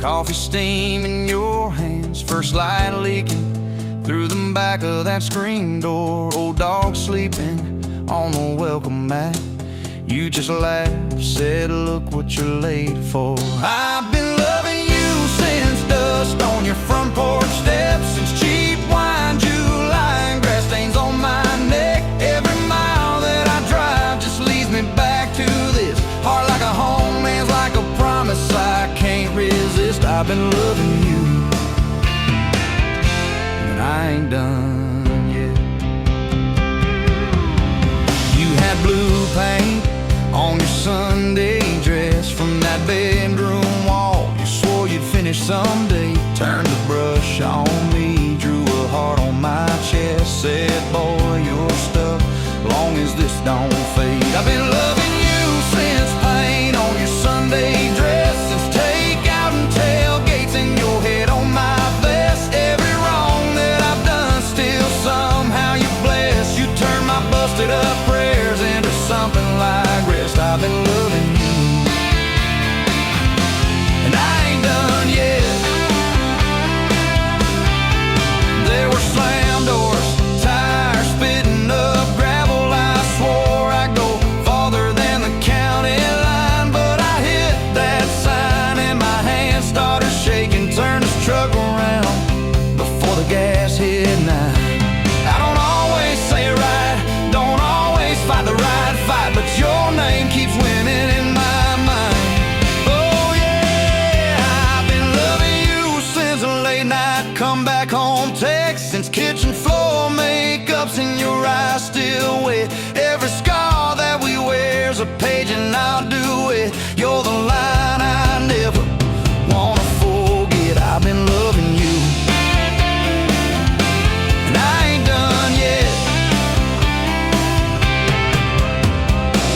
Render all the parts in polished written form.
Coffee steam in your hands, first light leaking through the back of that screen door. Old dog sleeping on the welcome mat. You just laughed, said, look what you're late for. I've been loving you since dust on your front porch steps, since cheap wine, July, and grass stains on my neck. Every mile that I drive just leads me back to this. Heart like a home, hands like a promise I can't resist. I've been loving you, and I ain't done yet. You had blue paint on your Sunday dress from that bedroom wall. You swore you'd finish someday. Turned the brush on me, drew a heart on my chest. Said, boy, you're stuck long as this don't fade. I've been loving you since paint on your Sunday dress, since takeout and tailgates in your head on my vest. Every wrong that I've done, still somehow you bless. You turn my busted up prayers into something like rest. I've been loving you, and I ain't done yet. There were slam doors, tires spitting up gravel. I swore I'd go farther than the county line, but I hit that sign and my hand started shaking. Turned this truck around before the gas hit 9. I don't always say it right, don't always fight the right fight, but your name keeps winning in my mind. Oh yeah, I've been loving you since a late night come back home text, since kitchen floor makeup's in your eyes still wet. Every scar that we wear's a page and I'll do it. You're the line I never wanna forget. I've been loving you, and I ain't done yet.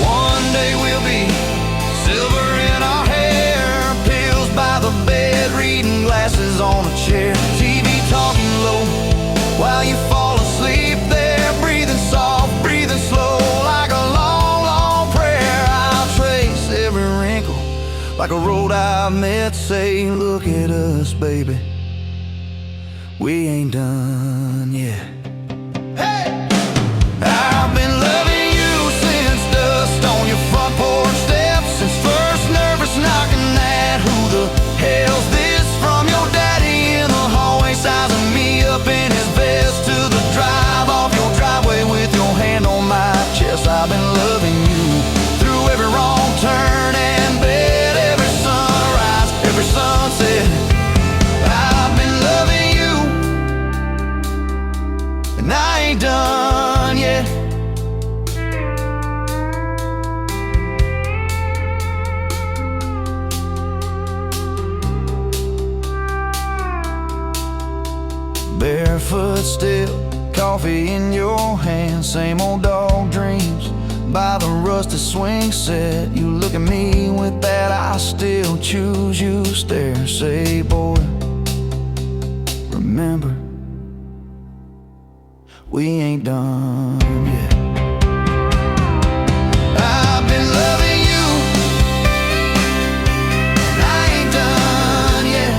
One day we'll be silver in our hair, pills by the bed, reading glasses on a chair, TV talking low while you fall asleep there, breathing soft, breathing slow, like a long, long prayer. I'll trace every wrinkle like a road I've met. Say, look at us, baby, we ain't done yet. Hey! I've been loving you since dust on your front porch steps, since first nervous knocking at who the hell's this, from your daddy in the hallway sizing me up in his vest, to the drive off your driveway with your hand on my chest. I've been loving you through every wrong turn and bed, every sunrise, every sunset. I've been loving you, and I ain't done yet. Barefoot still, coffee in your hand, same old dog dreams by the rusted swing set. You look at me with that I still choose you stare. Say, boy, remember, we ain't done yet. I've been loving you, and I ain't done yet.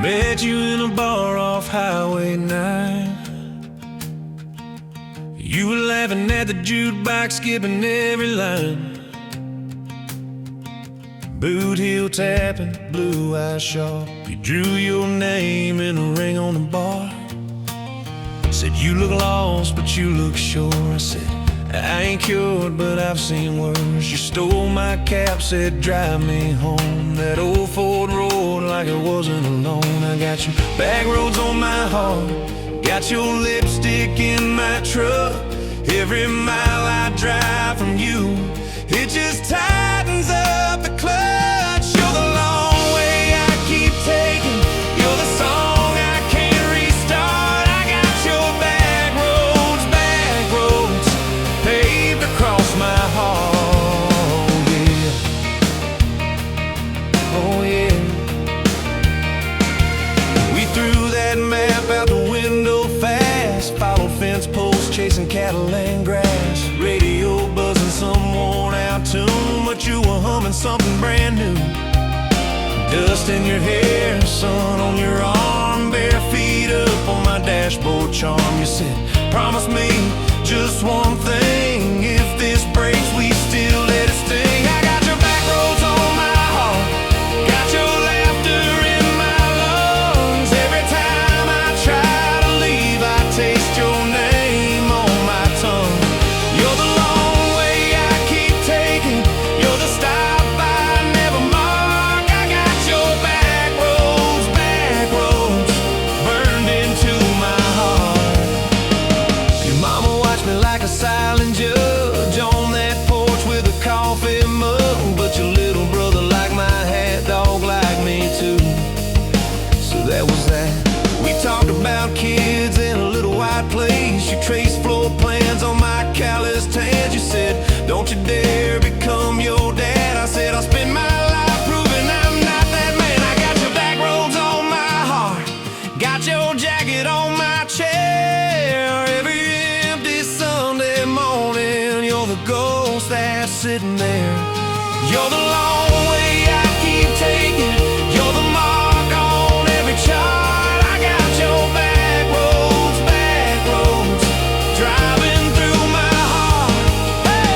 Met you in a bar off Highway 9. You were laughing at the jukebox, skipping every line. Boot heel tapping, blue eyes sharp. You drew your name in a ring on the bar. Said you look lost, but you look sure. I said, I ain't cured, but I've seen worse. You stole my cap, said drive me home. That old Ford road like it wasn't alone. I got your back roads on my heart, got your lipstick in my truck. Every mile I drive from you, it just tightens up. becoming something brand new. Dust in your hair, sun on your arm, bare feet up on my dashboard charm. You said, promise me just one thing, if this breaks we still let it sting. I got your back roads on my heart, got your laughter in my lungs. Every time I try to leave, I taste your name on my tongue. You're the long way I keep taking, you're the stop I never mark. I got your back roads burned into my heart. Your mama watched me like a silent judge on that porch with a coffee mug, but your little brother liked my hat dog like me too. So that was that. We talked about kids in a little white place. You traced floor plans on my calloused hands. You said, don't you dare become your dad. I said, I'll spend my life proving I'm not that man. I got your back roads on my heart, got your jacket on my chair. Every empty Sunday morning, you're the ghost that's sitting there. You're the long way I keep taking, you're the mark on every chart. I got your back roads, driving through my heart. Hey!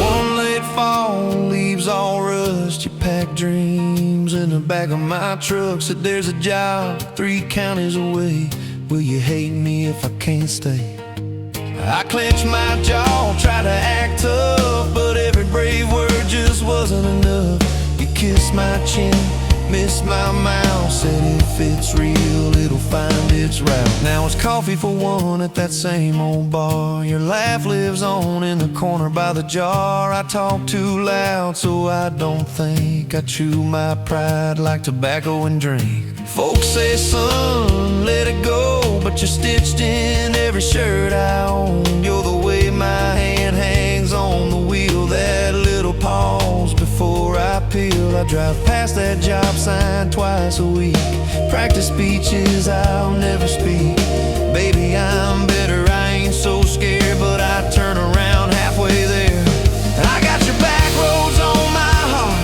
One late fall, leaves all rust. You pack dreams in the back of my truck. Said there's a job 3 counties away. Will you hate me if I can't stay? I clenched my jaw, tried to act tough, but every brave word just wasn't enough. You kissed my chin, missed my mouth, said if it's real, it'll find its route. Now it's coffee for one at that same old bar. Your laugh lives on in the corner by the jar. I talk too loud, so I don't think. I chew my pride like tobacco and drink. Folks say, son, let it go, but you're stitched in every shirt I own. You're the way my hand hangs on the wheel, that little pause before I peel. I drive past that job sign twice a week, practice speeches I'll never speak. Baby, I'm better, I ain't so scared, but I turn around halfway there. I got your back roads on my heart,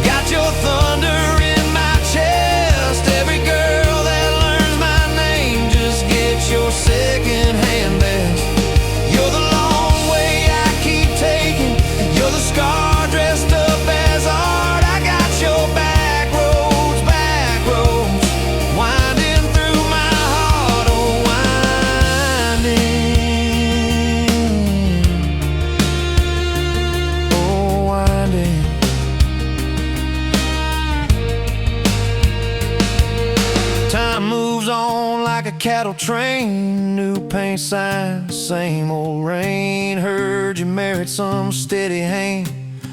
got your thunder in my chest. Every girl that learns my name just gets your second-hand best. You're the long way I keep taking, you're the scar dressed up as art. I got your back roads, winding through my heart, oh winding. Time moves on like a cattle train, new paint sign, same old rain. Heard you married some steady hand,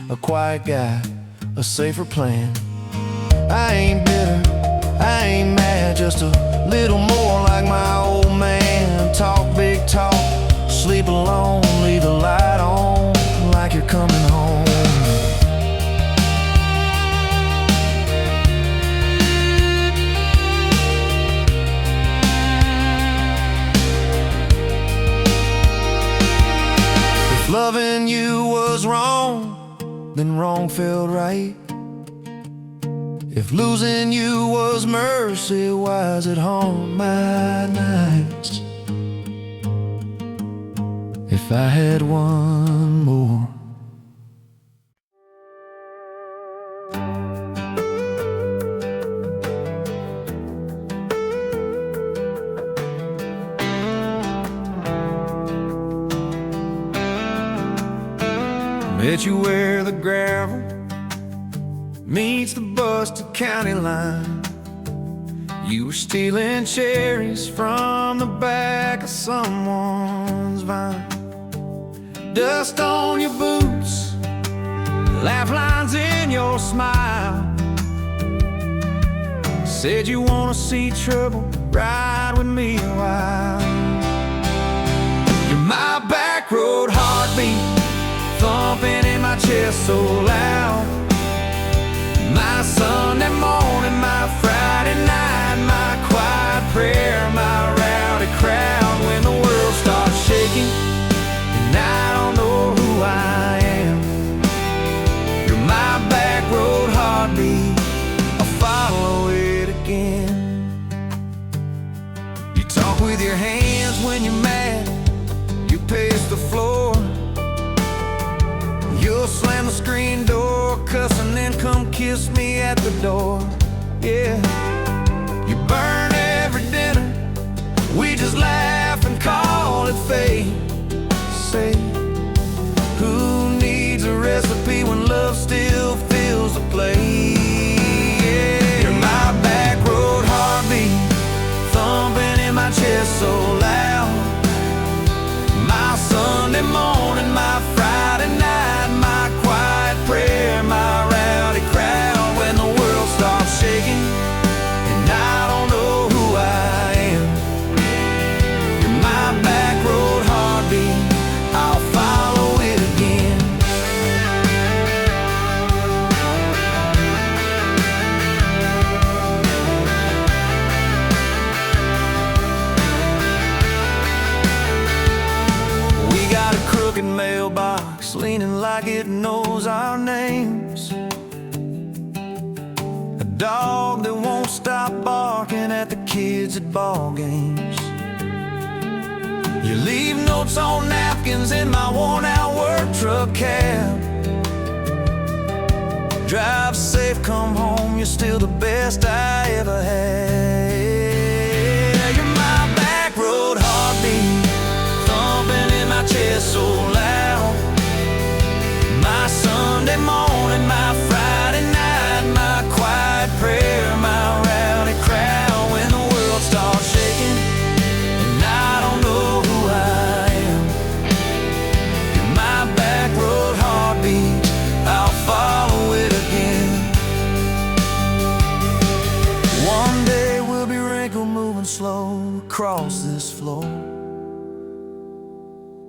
a quiet guy, a safer plan. I ain't bitter, I ain't mad, just a little more like my old man. Talk big talk, sleep alone, leave the light on like you're coming home. If loving you was wrong, then wrong felt right. If losing you was mercy, why is it haunt my nights? If I had one more. Met you where the gravel meets the Buster County line. You were stealing cherries from the back of someone's vine. Dust on your boots, laugh lines in your smile. Said you wanna see trouble, ride with me a while. You're my back road heartbeat, thumping in my chest so loud. My Sunday morning, my Friday at the door. Yeah, you burn every dinner. We just laugh and call it fate. Say, who needs a recipe when love still fills the plate? Yeah, you're my back road heartbeat, thumping in my chest so loud. My Sunday morning, my Friday night, my quiet prayer, my rowdy crowd. When the world starts shaking and I don't know who I am, you're my back road heartbeat, I'll follow it again. We got a crooked mailbox leaning like it knows our names, a dog that won't stop barking at the kids at ball games. You leave notes on napkins in my worn-out work truck cab. Drive safe, come home, you're still the best I ever had. You're my back road heartbeat, thumping in my chest so loud. My Sunday morning, my Friday night, my quiet prayer, my rowdy crowd. When the world starts shaking and I don't know who I am, you're my back road heartbeat, I'll follow it again. One day we'll be wrinkled, moving slow across this floor,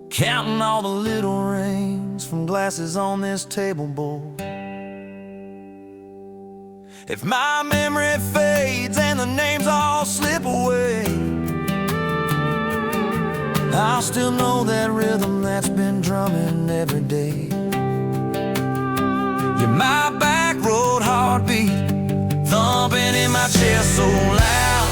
counting all the little rings from glasses on this table board. If my memory fades and the names all slip away, I'll still know that rhythm that's been drumming every day. You're my back road heartbeat, thumping in my chest so loud.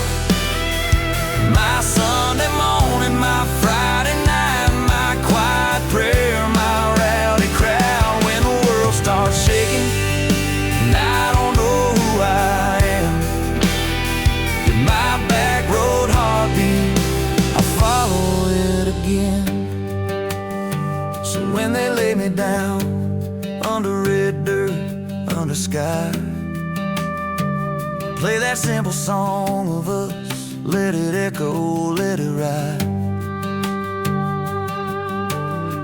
My Sunday morning, my Friday night, my quiet prayer, my rowdy crowd. When the world starts shaking and I don't know who I am, you're my back road heartbeat, I'll follow it again. So when they lay me down under red dirt, under sky, play that simple song of us, let it echo, let it ride.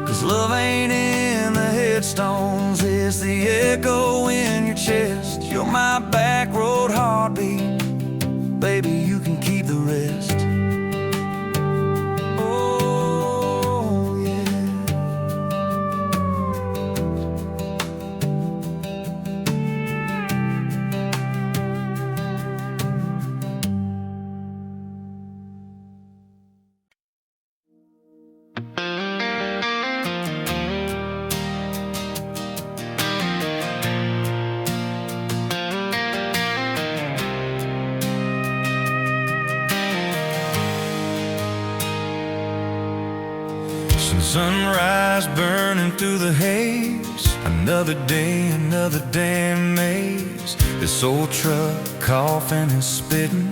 'Cause love ain't in the headstones, it's the echo in your chest. You're my back road heartbeat, baby, you can keep the rest. Oh, yeah. Sunrise burning through the haze, another day, another damn maze. This old truck coughing and spitting,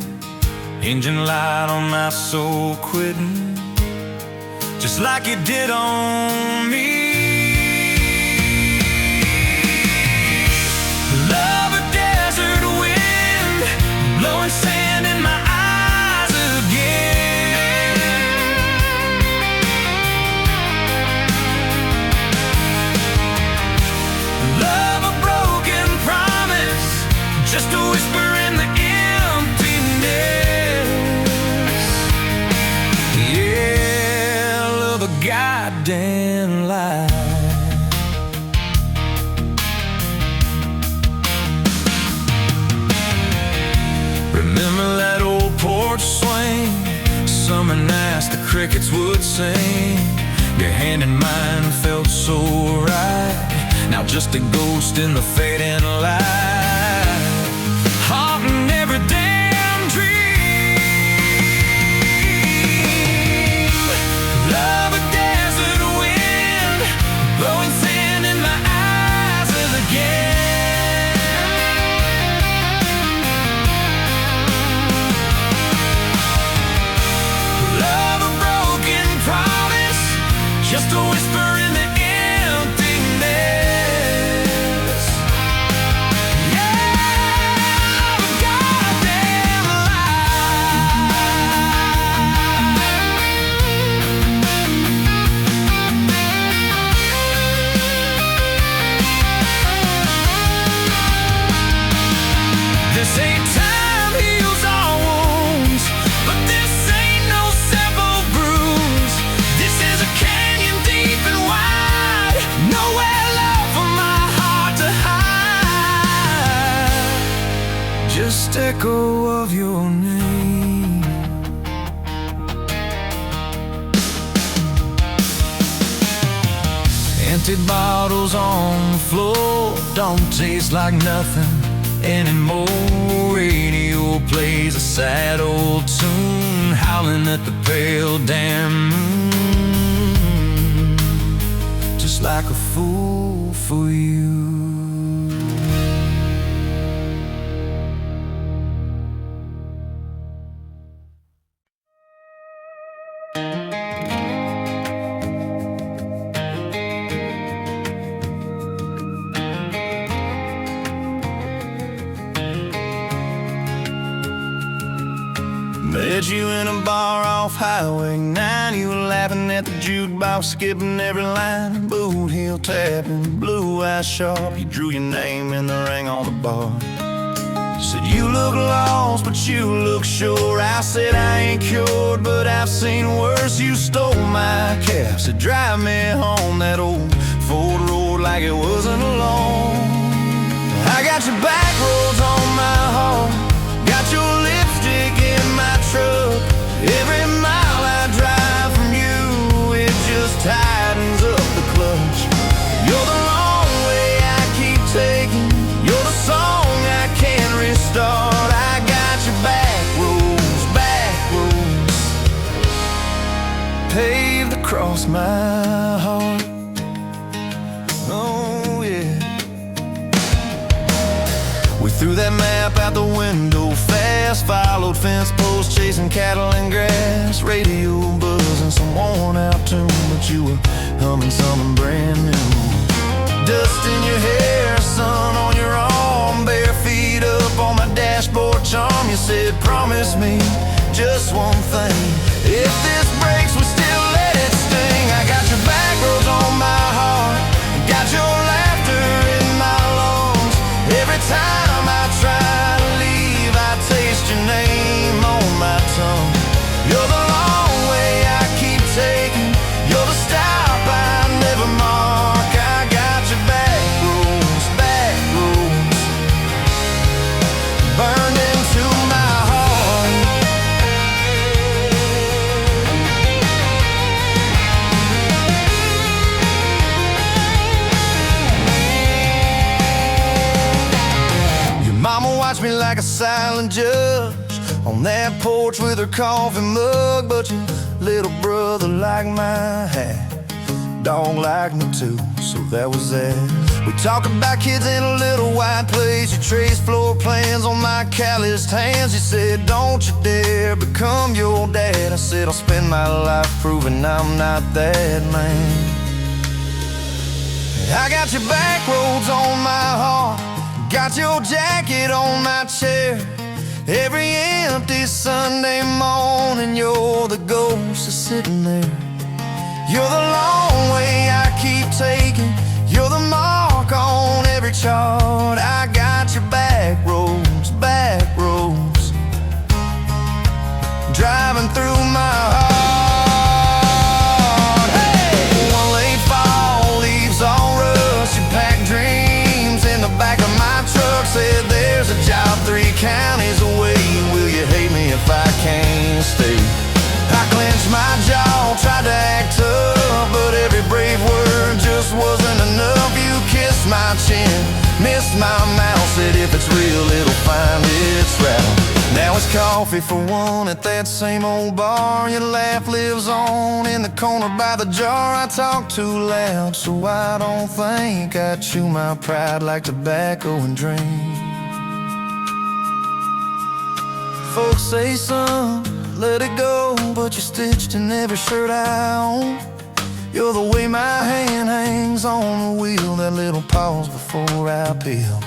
engine light on my soul quitting, just like it did on me. Love a desert wind, blowing sand in my eyes again. Love a broken promise, just a whisper in the emptiness. Yeah, love a goddamn lie. Remember that old porch swing, summer nights the crickets would sing. Your hand in mine felt so right, now just a ghost in the fading light, haunting every damn dream. Love a desert wind, blowing sand in my eyes again. say time heals all wounds, but this ain't no simple bruise. This is a canyon deep and wide, nowhere left for my heart to hide. Just echo of your name. Empty bottles on the floor don't taste like nothing anymore. Radio plays a sad old tune, howling at the pale damn moon, just like a fool for you. Met you in a bar off Highway 9. You were laughing at the jukebox, skipping every line. Boot heel tapping, blue eyes sharp. You drew your name in the ring on the bar. Said you look lost, but you look sure. I said I ain't cured, but I've seen worse. You stole my cab, said drive me home. That old Ford road like it wasn't alone. I got your back roads on my heart, got your lipstick in my truck. Every mile I drive from you, it just tightens up the clutch. You're the long way I keep taking, you're the song I can't restart. I got your back roads paved across my heart. Oh yeah. We threw that map out the window fast, followed fence posts, chasing cattle and grass. Radio buzzing some worn out tune, but you were humming something brand new. Dust in your hair, sun on your arm, bare feet up on my dashboard charm. You said promise me just one thing, if this breaks we still let it sting. I got your back roads on my heart, got your laughter in my lungs. Every time I try to leave, I taste your name on my tongue. You're the long way I keep taking, you're the stop I never mark. I got your back roads burned into my heart. Your mama watched me like a silent judge on that porch with her coffee mug, but your little brother liked my hat, dog liked me too, so that was that. We talk about kids in a little white place. You traced floor plans on my calloused hands. You said don't you dare become your dad. I said I'll spend my life proving I'm not that man. I got your back roads on my heart, got your jacket on my chair. Every empty Sunday morning, you're the ghost that's sitting there. You're the long way I keep taking, you're the mark on every chart. I got your back roads driving through my heart. Hey! One late fall, leaves all rust. You packed dreams in the back of my truck. Said there's a job 3 counties away. Will you hate me if I can't stay? I clenched my jaw, tried to act tough, but every brave word just wasn't enough. You kissed my chin, missed my mouth, said if it's real it'll find its route. Now it's coffee for one at that same old bar. Your laugh lives on in the corner by the jar. I talk too loud, so I don't think I chew my pride like tobacco and drink. Folks say, son, let it go, but you're stitched in every shirt I own. You're the way my hand hangs on the wheel, that little pause before I peel.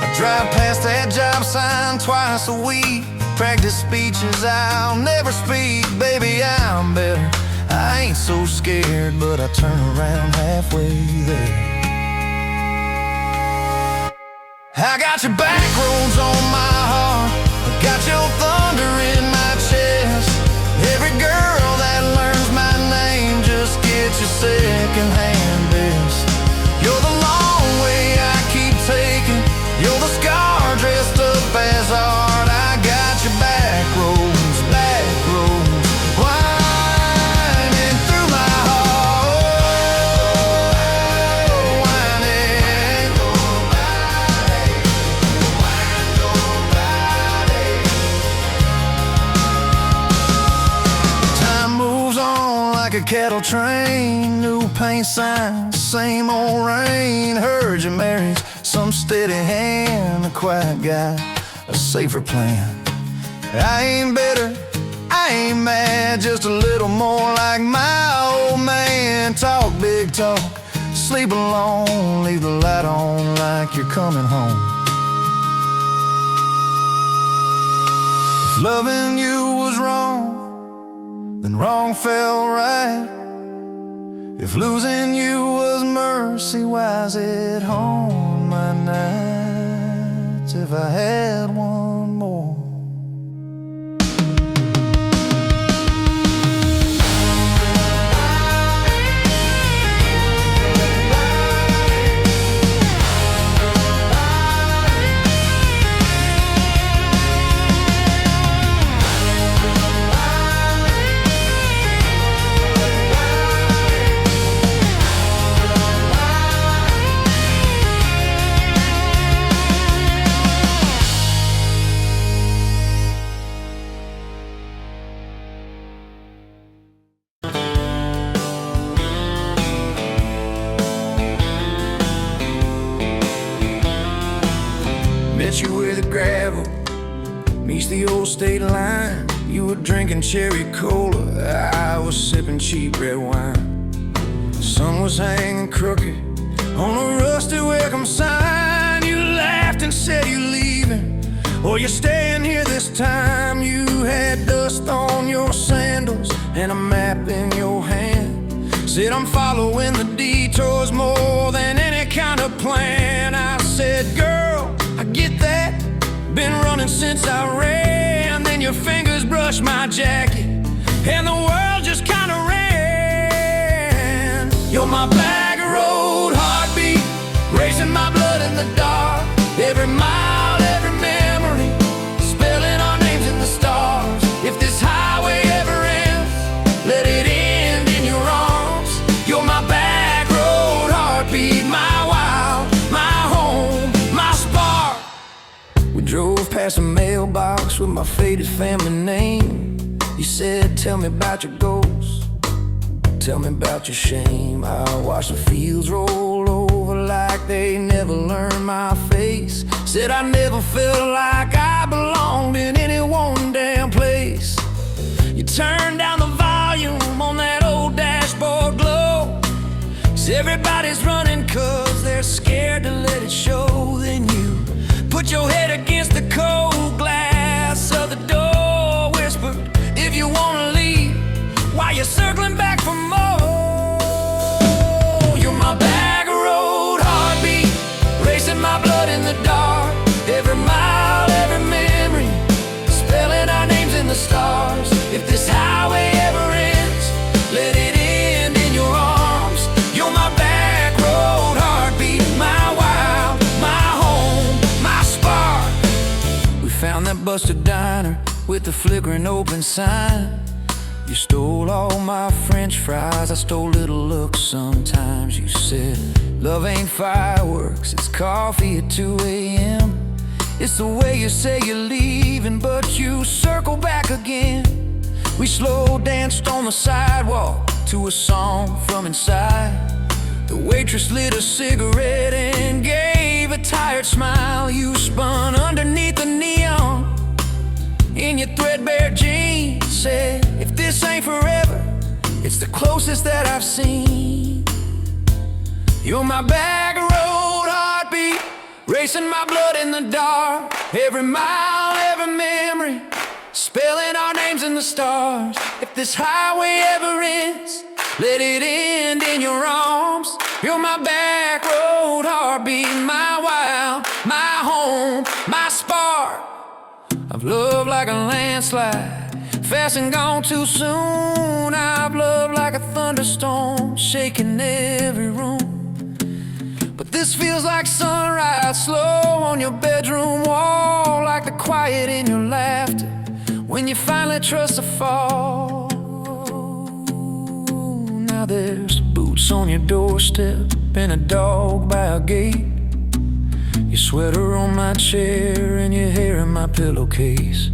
I drive past that job sign twice a week, practice speeches I'll never speak. Baby, I'm better, I ain't so scared, but I turn around halfway there. I got your back roads on my cattle train, new paint signs, same old rain. Heard you married some steady hand, a quiet guy, a safer plan. I ain't bitter, I ain't mad, just a little more like my old man. Talk big talk, sleep alone, leave the light on like you're coming home. If loving you was wrong, then wrong felt right. If losing you was mercy, why's it haunt my nights? If I had one more. Met you where the gravel meets the old state line. You were drinking cherry cola, I was sipping cheap red wine. The sun was hanging crooked on a rusty welcome sign. You laughed and said you're leaving, or you're staying here this time. You had dust on your sandals and a map in your hand. Said I'm following the detours more than any kind of plan. I said, girl, I get that, been running since I ran. Then your fingers brushed my jacket and the world just kinda ran. You're my Backroad heartbeat, racing my blood in the dark. Every mile, every memory, spelling our names in the stars. If this highway ever ends, let it end in your arms. You're my Backroad heartbeat, my wild, my home, my spark. We drove past a mailbox with my faded family name. You said, tell me about your goals, tell me about your shame. I watched the fields roll over like they never learned my face. Said I never felt like I belonged in any one damn place. You turned down the volume on that old dashboard glow. 'Cause everybody's running 'cause they're scared to let it show. Then you put your head against the cold glass of the door, whispered, if you wanna leave, why you circling back for more? You're my Backroad heartbeat, racing my blood in the dark. Every mile, every memory, spelling our names in the stars. If this highway ever ends, let it end in your arms. You're my Backroad heartbeat, my wild, my home, my spark. We found that busted diner with the flickering open sign. You stole all my French fries, I stole little looks sometimes. You said, love ain't fireworks, it's coffee at 2 a.m. It's the way you say you're leaving, but you circle back again. We slow danced on the sidewalk to a song from inside. The waitress lit a cigarette and gave a tired smile. You spun underneath the neon in your threadbare jeans. Said, if this ain't forever, it's the closest that I've seen. You're my Backroad heartbeat, racing my blood in the dark. Every mile, every memory, spelling our names in the stars. If this highway ever ends, let it end in your arms. You're my Backroad heartbeat, my wild, my home, my spark. I've loved like a landslide, fast and gone too soon. I've loved like a thunderstorm, shaking every room. But this feels like sunrise, slow on your bedroom wall, like the quiet in your laughter when you finally trust a fall. Now there's boots on your doorstep and a dog by a gate. Your sweater on my chair and your hair in my pillowcase.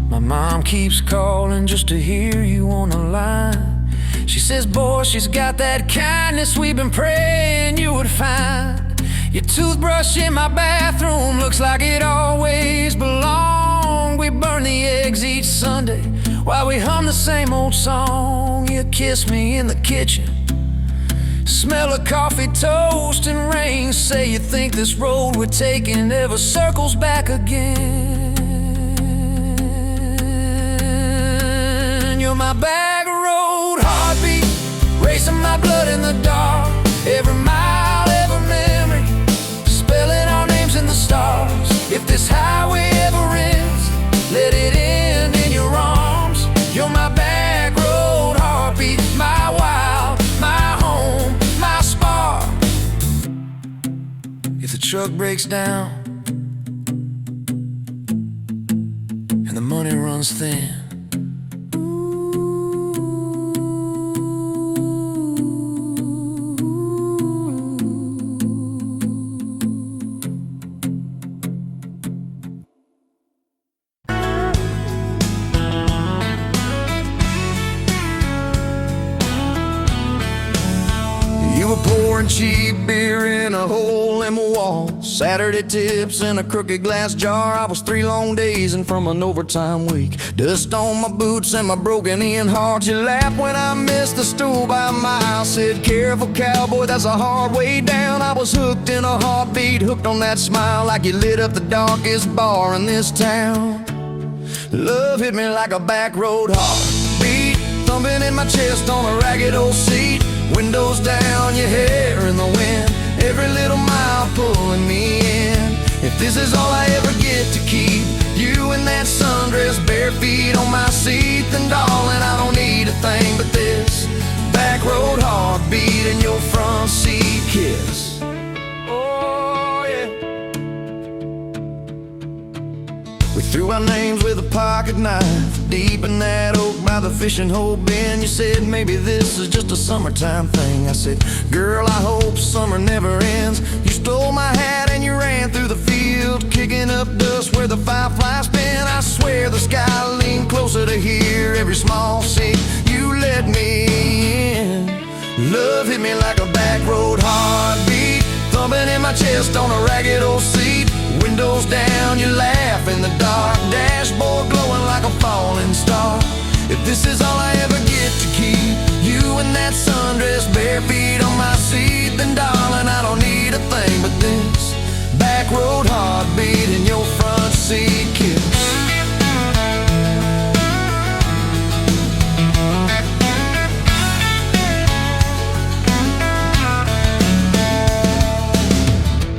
My mom keeps calling just to hear you on the line. She says, boy, she's got that kindness we've been praying you would find. Your toothbrush in my bathroom looks like it always belonged. We burn the eggs each Sunday while we hum the same old song. You kiss me in the kitchen, smell of coffee, toast, and rain. Say you think this road we're taking ever circles back again. You're my back road heartbeat, racing my blood in the dark. Every mile, every memory, spelling our names in the stars. If this highway ever ends, let it end in your arms. You're my back road heartbeat, my wild, my home, my spark. If the truck breaks down and the money runs thin, pouring cheap beer in a hole in my wall, Saturday tips in a crooked glass jar. I was 3 long days and from an overtime week, dust on my boots and my broken in heart. You laughed when I missed the stool by a mile, said careful cowboy, that's a hard way down. I was hooked in a heartbeat, hooked on that smile, like you lit up the darkest bar in this town. Love hit me like a back road heartbeat, thumping in my chest on a ragged old seat. Windows down, your hair in the wind, every little mile pulling me in. If this is all I ever get to keep, you in that sundress, bare feet on my seat, then darling, I don't need a thing but this back road heartbeat and your front seat kiss. Oh yeah. We threw our names with a pocket knife deep in that oak by the fishing hole bin. You said maybe this is just a summertime thing. I said, girl, I hope summer never ends. You stole my hat and you ran through the field, kicking up dust where the fireflies spin. I swear the sky leaned closer to hear every small seat you let me in. Love hit me like a back road heartbeat, thumping in my chest on a ragged old seat. Windows down, you laugh in the dark, dashboard glowing like a falling star. If this is all I ever get to keep, you in that sundress, bare feet on my seat, then darling, I don't need a thing but this back road heartbeat and your front seat kiss.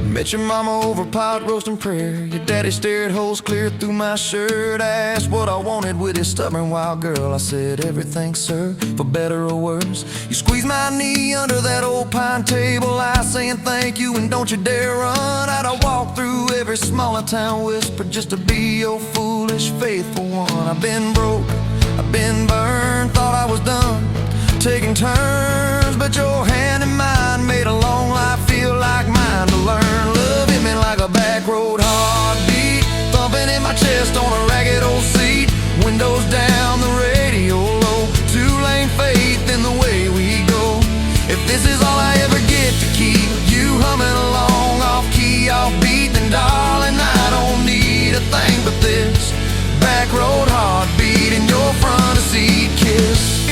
Met your mama over pot roast and prayer. Your daddy stared holes clear through my shirt. I asked what I wanted with his stubborn wild girl. I said everything, sir, for better or worse. You squeezed my knee under that old pine table, I saying thank you and don't you dare run. I'd walk through every smaller town whisper just to be your foolish faithful one. I've been broke, I've been burned, thought I was done taking turns, but your hand in mine made a long life feel like mine to learn. Love hit me like a back road heartbeat, thumping in my chest on a ragged old seat. Windows down, the radio low, 2-lane faith in the way we go. If this is all I ever get to keep, you humming along off key, off beat, then darling, I don't need a thing but this back road heartbeat and your front seat kiss.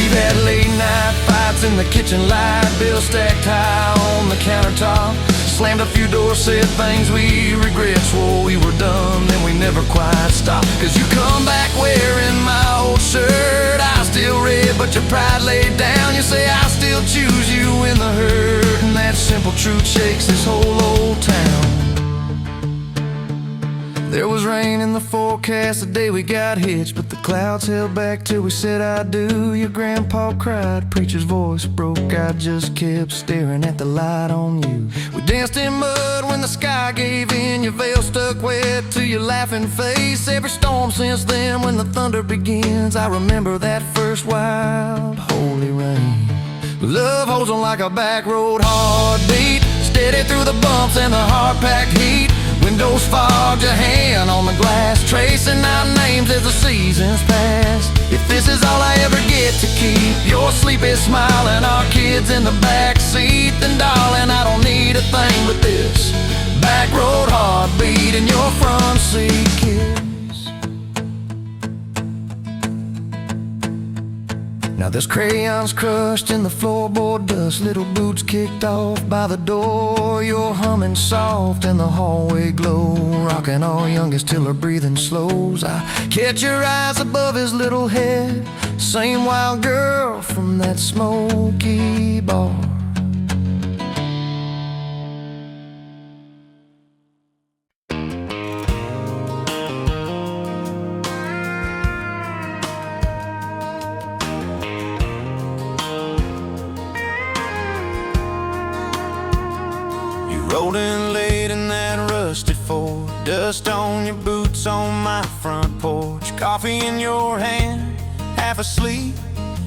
Had late night fights in the kitchen light, bills stacked high on the countertop. Slammed a few doors, said things we regret, swore we were done, then we never quite stopped. Cause you come back wearing my old shirt, I still red but your pride laid down. You say I still choose you in the hurt, and that simple truth shakes this whole old town. There was rain in the forecast the day we got hitched, but the clouds held back till we said I do. Your grandpa cried, preacher's voice broke, I just kept staring at the light on you. We danced in mud when the sky gave in, your veil stuck wet to your laughing face. Every storm since then when the thunder begins, I remember that first wild holy rain. Love holds on like a back road heartbeat, steady through the bumps and the hard-packed heat. Windows fogged, your hand on the glass, tracing out names as the seasons pass. If this is all I ever get to keep, your sleepy smile and our kids in the backseat, then darling, I don't need a thing but this backroad heartbeat in your front seat kiss. Now there's crayons crushed in the floorboard dust, little boots kicked off by the door. You're humming soft in the hallway glow, rocking our youngest till her breathing slows. I catch your eyes above his little head, same wild girl from that smoky bar. Rolling late in that rusty Ford, dust on your boots on my front porch, coffee in your hand, half asleep.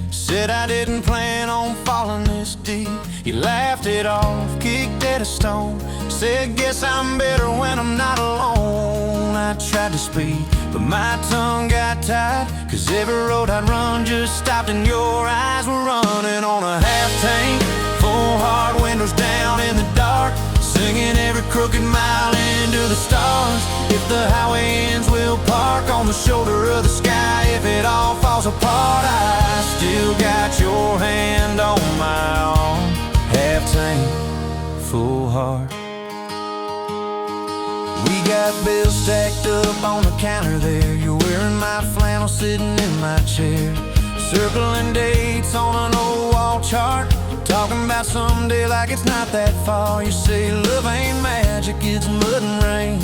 Said I didn't plan on falling this deep. You laughed it off, kicked at a stone, said guess I'm better when I'm not alone. I tried to speak, but my tongue got tied, 'cause every road I'd run just stopped and your eyes were running on a half tank, full hard windows down in the dark, singing every crooked mile into the stars. If the highway ends, we'll park on the shoulder of the sky. If it all falls apart, I still got your hand on my arm. Half tank, full heart. We got bills stacked up on the counter there. You're wearing my flannel sitting in my chair, circling dates on an old wall chart, talking about someday like it's not that far. You say love ain't magic, it's mud and rain,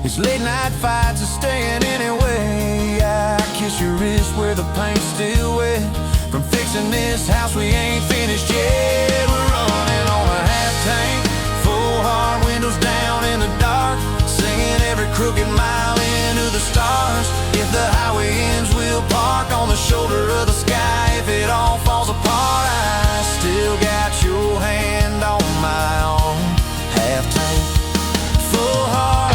it's late night fights and staying anyway. I kiss your wrist where the paint's still wet, from fixing this house we ain't finished yet. We're running on a half tank, full hard windows down in the dark, singing every crooked mile into the stars. If the highway ends, we'll park on the shoulder of the sky. If it all falls apart, I still got your hand on my arm. Half tank, full heart.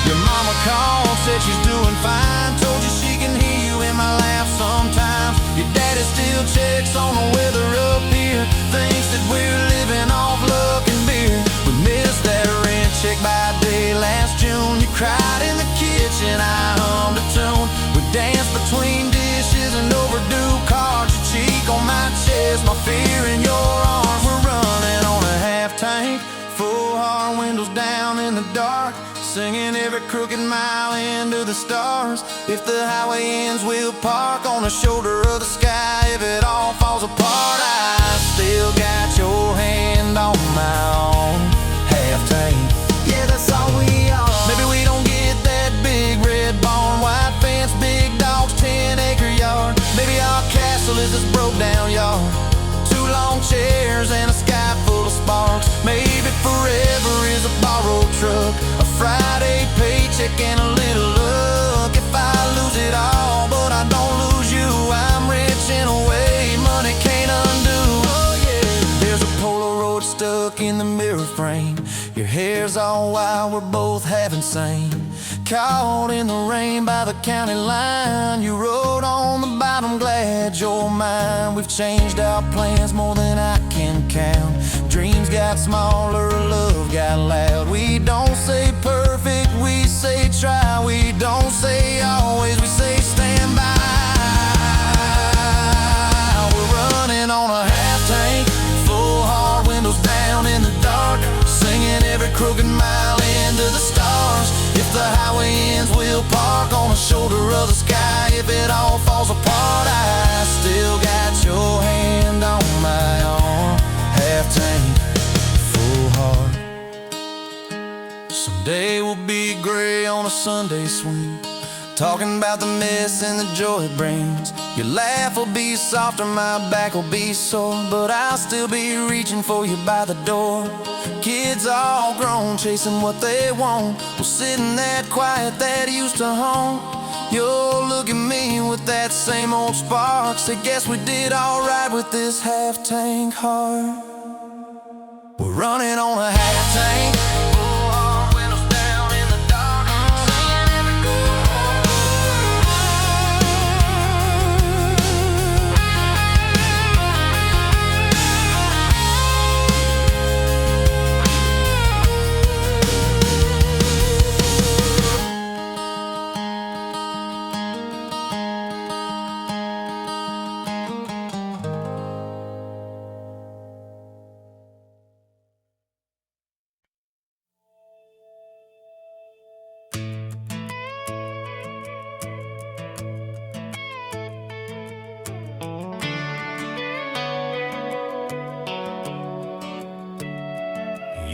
Your mama called, said she's doing fine, told you she can hear you in my laugh sometimes. Your daddy still checks on the weather up here, thinks that we're living off luck and beer. We missed that rent check by day last June. You cried in the kitchen, I hummed a tune. We danced between dishes and overdue cards. Your cheek on my chest, my fear in your arms. We're running on a half tank, full hard windows down in the dark, singing every crooked mile into the stars. If the highway ends, we'll park on the shoulder of the sky. If it all falls apart, I still got your hand on my arm. Half tank, yeah, that's all we are. Maybe we don't get that big red barn, white fence, big dogs, 10-acre yard. Maybe our castle is this broke down yard, 2 long chairs and a sky full of sparks. Maybe forever is a borrowed truck, a Friday paycheck and a little luck. If I lose it all, but I don't lose you, I'm rich in a way money can't undo. Oh yeah, there's a Polaroid stuck in the mirror frame, your hair's all wild, we're both half insane. Caught in the rain by the county line, you wrote on the bottom, glad you're mine. We've changed our plans more than I can count, dreams got smaller, love got loud. We don't say perfect, we say try. We don't say always, we say stand by. We're running on a half tank, full hard windows down in the dark, singing every crooked mile into the stars. If the highway ends, we'll park on the shoulder of the sky. If it all falls apart, I still got your hand on my arm. Half tank, full heart. Someday we'll be gray on a Sunday swing, talking about the mess and the joy it brings. Your laugh will be softer, my back will be sore, but I'll still be reaching for you by the door. Kids all grown, chasing what they want, we'll sit in that quiet that used to haunt You'll look at me with that same old spark. Say, guess we did alright with this half-tank heart. We're running on a half-tank.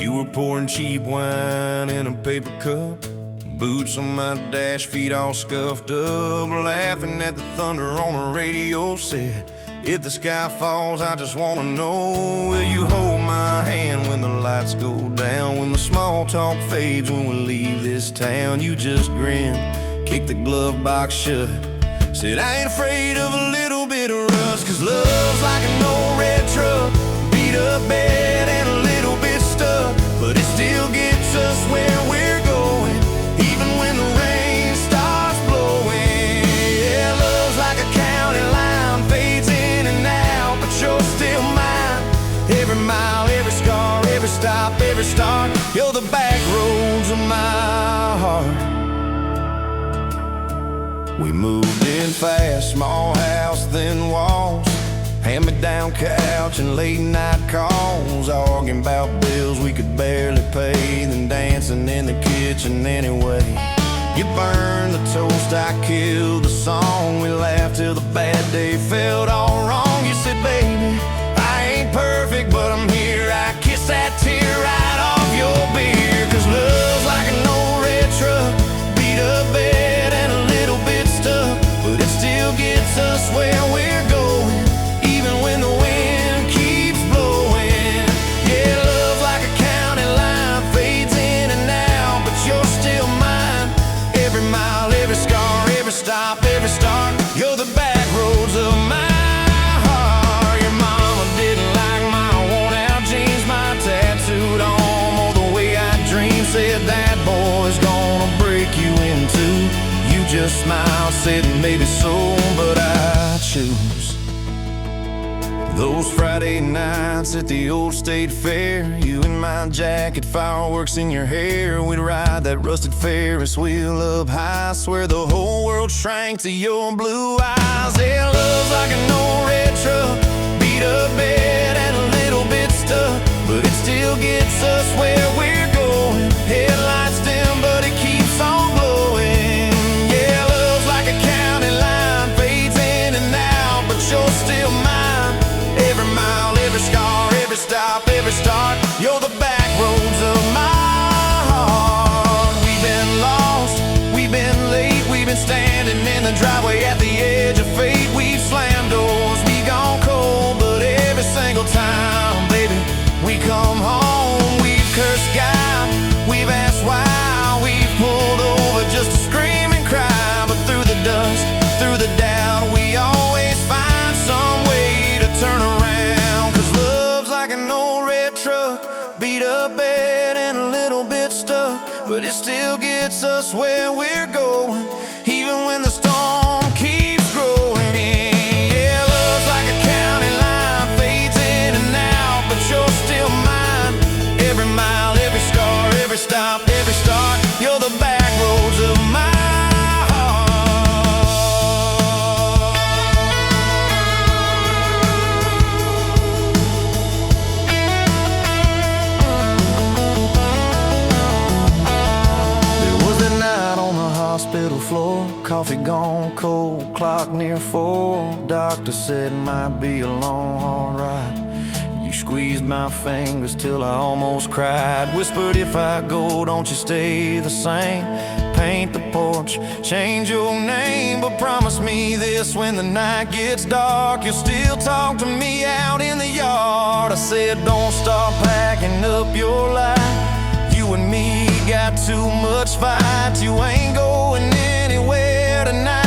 You were pouring cheap wine in a paper cup, boots on my dash, feet all scuffed up, laughing at the thunder on the radio. Said, if the sky falls, I just wanna know, will you hold my hand when the lights go down, when the small talk fades, when we leave this town? You just grinned, kicked the glove box shut, said, I ain't afraid of a little bit of rust, 'cause love's like an old red truck, beat up bed and a little bit stuck, but it still gets us where we're going, even when the rain starts blowing. Yeah, love's like a county line, fades in and out, but you're still mine. Every mile, every scar, every stop, every start, you're the back roads of my heart. We moved in fast, small house, thin walls, hand-me-down couch and late-night calls, arguing about bills we could barely pay, then dancing in the kitchen anyway. You burned the toast, I killed the song, we laughed till the bad day felt all wrong. You said, baby, I ain't perfect, but I'm here. I kiss that tear right off your beer, 'cause love's like an old red truck, beat up bed and a little bit stuck, but it still gets us where we're going, even when the wind keeps blowing. Yeah, love's like a county line, fades in and out, but you're still mine. Every mile, every scar, every stop, every start, you're the back roads of my heart. Your mama didn't like my worn-out jeans, my tattooed arm, or the way I dream. Said that boy's gonna break you in two. You just smiled, said maybe so, but I choose those Friday nights at the old state fair, you in my jacket, fireworks in your hair. We'd ride that rusted Ferris wheel up high, swear the whole world shrank to your blue eyes. Yeah, love's like an old red truck, beat up bed and a little bit stuck, but it still gets us where we're going. Headlights dim, but it keeps on glowing. Yeah, love's like a county line, fades in and out, but you're still mine. Every mile, every scar, every stop, every start, you're the back roads of my heart. We've been lost, we've been late, we've been standing in the driveway at the edge of fate. We've slammed doors, we gone cold, but every single time, baby, we come home. We've cursed God, we've asked why, we've pulled over just to scream and cry, but through the dust, through the doubt, we always find some way to turn around. 'Cause love's like an old red truck, beat up bed and a little bit stuck, but it still gets us where we're going, even when the storm keeps growing. Yeah, love's like a county line, fades in and out, but you're still mine. Every mile, every scar, every stop, every start, you're the back roads of my hospital floor, coffee gone cold, clock near 4. Doctor said it might be a long, hard ride. You squeezed my fingers till I almost cried. Whispered, if I go, don't you stay the same. Paint the porch, change your name, but promise me this, when the night gets dark, you'll still talk to me out in the yard. I said, don't start packing up your life. You and me got too much fight. You ain't going anywhere tonight.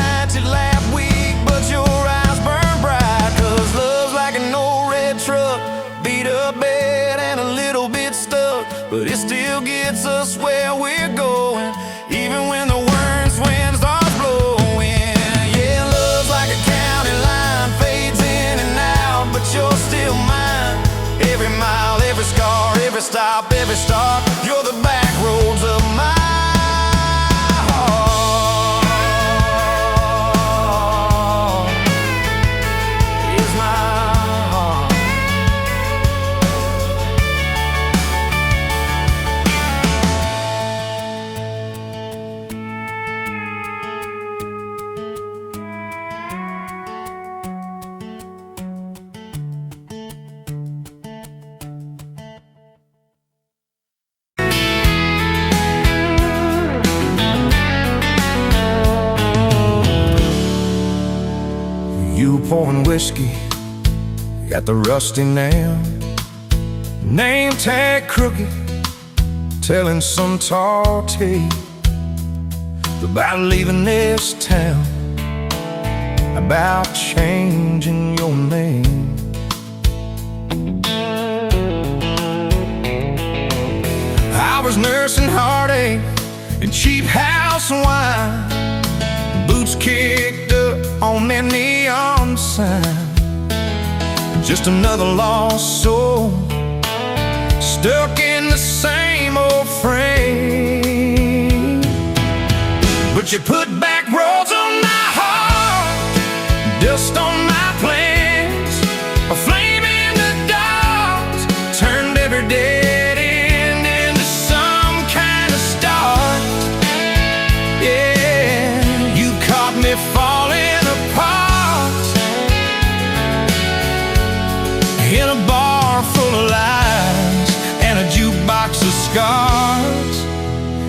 pouring whiskey at the rusty nail. Name tag crooked, telling some tall tale about leaving this town, about changing your name. I was nursing heartache and cheap house wine, boots kicked up on that neon sign. Just another lost soul, stuck in the same old frame. But you put back roads on my heart, dust on my plans, a flame in the dark, turned every dead end into some kind of start. Yeah, you caught me falling apart in a bar full of lies and a jukebox of scars.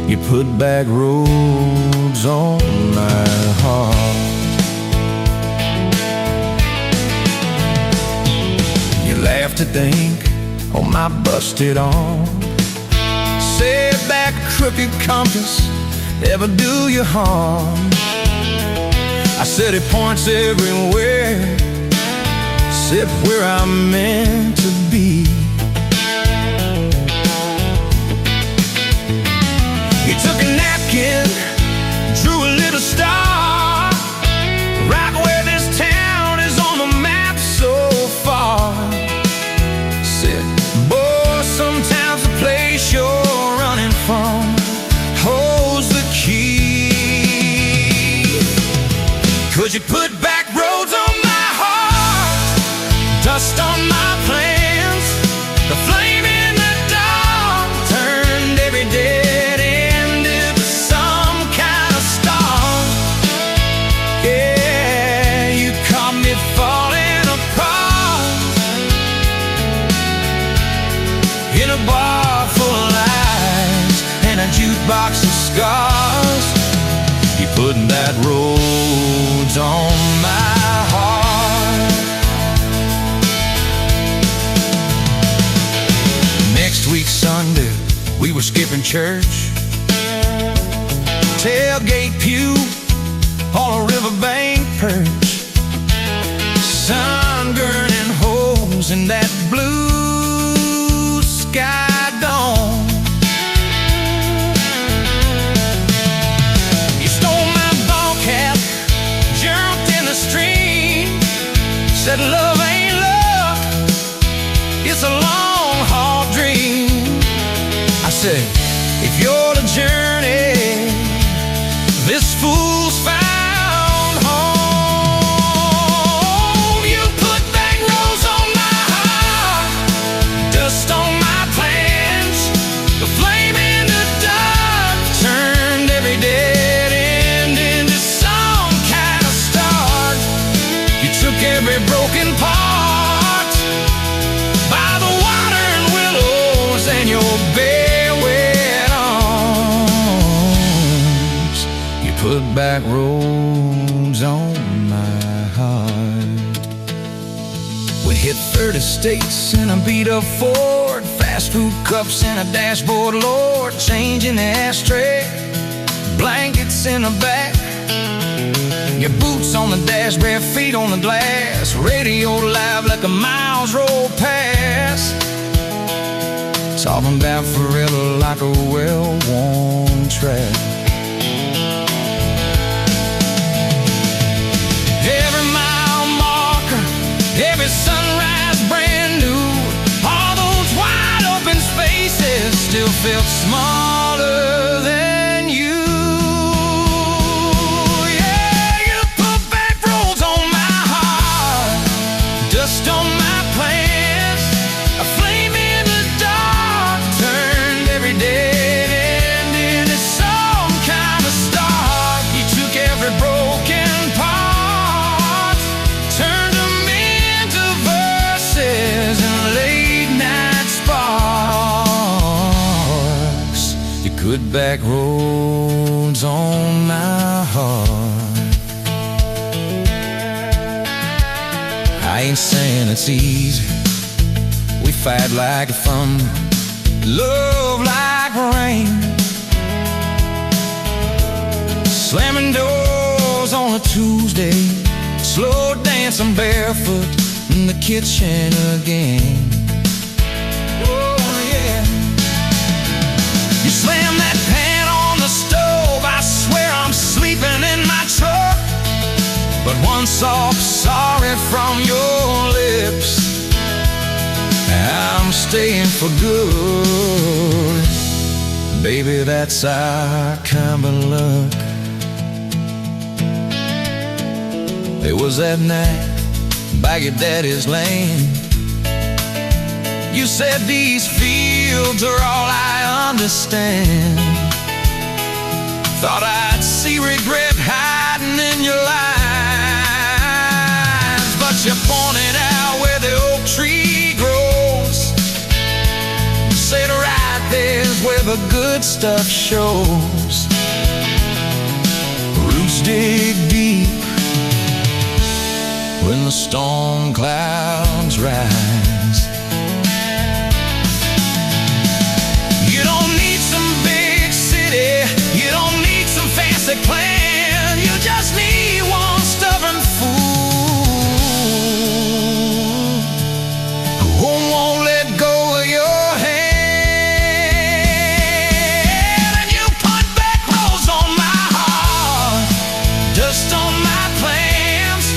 You put back roads on my heart. You laughed to think on my busted arm, said that crooked compass ever do you harm. I said it points everywhere, except where I'm meant to be. You took a napkin, drew a little star, right where this town is on the map so far. Said, boy, sometimes the place you're running from holds the key. 'Cause you put back roads on my heart, dust on my plans, the flame in the dark turned every dead end into some kind of star. Yeah, you caught me falling apart in a bar full of lies and a jukebox of scars. You put that roads on my heart. Next week Sunday, we were skipping church, tailgate pew on a riverbank perch, sun burning holes in that blue sky dome. You stole my ball cap, jumped in the stream, said love ain't love, it's a long haul dream. I said, if you're the journey, this fool's found home. You put back roads on my heart, dust on my plans, the flame in the dark turned every dead end into some kind of start. You took every broken part by the water and willows and your bare wet arms. You put back roads on my heart. We hit 30 states in a beat-up Ford, fast food cups in a dashboard, Lord, changing the ashtray, blankets in the back, your boots on the dash, bare feet on the glass, radio live like a miles roll past, talking about forever like a well-worn track. Every mile marker, every sunrise brand new, all those wide open spaces still felt smaller than you. Yeah, you put back roads on my heart, dust on my plans, a flame in the dark turned every dead end into some kind of start. You took every broken part, turned them into verses and late night sparks. You put back roads on my heart. ain't saying it's easy. We fight like thunder, love like rain, slamming doors on a Tuesday, slow dancing barefoot in the kitchen again. Oh yeah. You slam that pan on the stove, I swear I'm sleeping in my truck. But one soft sorry from your lips, I'm staying for good. Baby, that's our kind of luck. It was that night by your daddy's lane. You said these fields are all I understand. Thought I'd see regret hiding in your eyes, but you pointed out where the oak tree grows. Said right there's where the good stuff shows. Roots dig deep when the storm clouds rise. You don't need some big city, you don't need some fancy plan. You just need one stubborn fool who won't let go of your hand. And you put backroads on my heart, dust on my plans,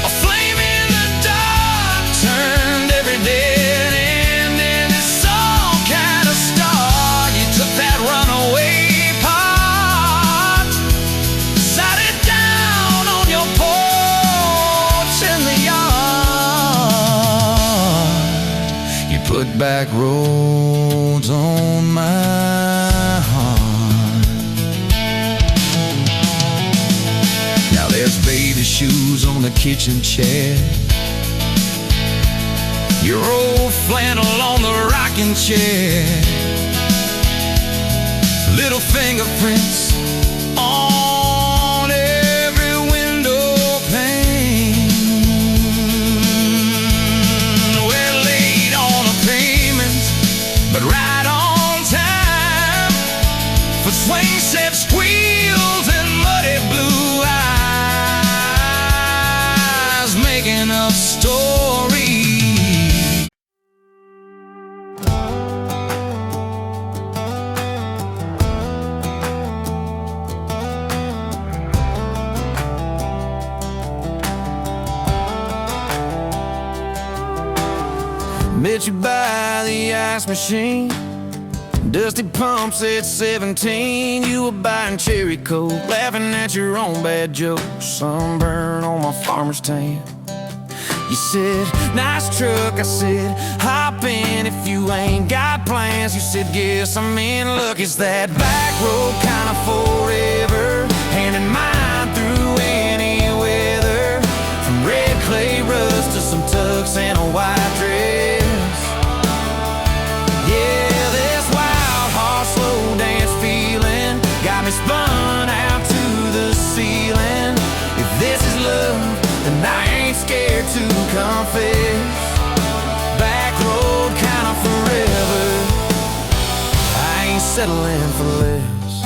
a flame in the dark turned every dead end into some kind of star. You took that runaway part, sat it down on your porch in the yard. You put back roads on my heart. Now there's baby shoes on the kitchen chair, your old flannel on the rocking chair, little fingerprints on every window pane. We're late on a payment, but right on time for swing set squeals and muddy blue eyes, making up stories. Met you by the ice machine, dusty pumps at 17. You were buying cherry coke, laughing at your own bad jokes, sunburn on my farmer's tan. You said, nice truck. I said, hop in if you ain't got plans. You said, guess I'm in luck. It's that back road kind of forever, hand in mine through any weather, from red clay rust to some tux and a white dress. Yeah, this wild horse slow dance feeling got me spun out to the ceiling. If this is love, then I ain't scared to confess. Back road kind of forever, I ain't settling for less.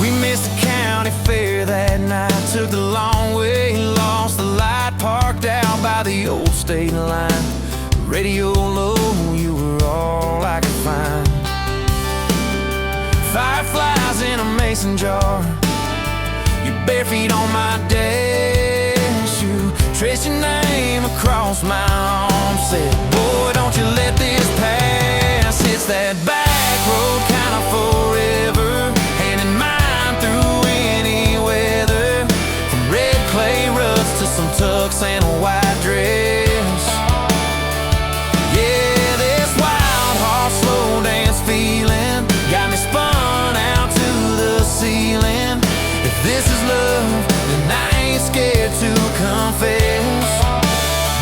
We missed the county fair that night, took the long way, lost the light, parked out by the old state line. Radio low, you were all I could find. Fireflies in a mason jar, your bare feet on my dash. You traced your name across my arm, said, boy, don't you let this pass. It's that back road kind of forever, hand in mine through any weather, from red clay rust to some tux and a white dress. Yeah, this wild horse slow dance feeling got me spun out to the ceiling. If this is love, then I ain't scared to confess.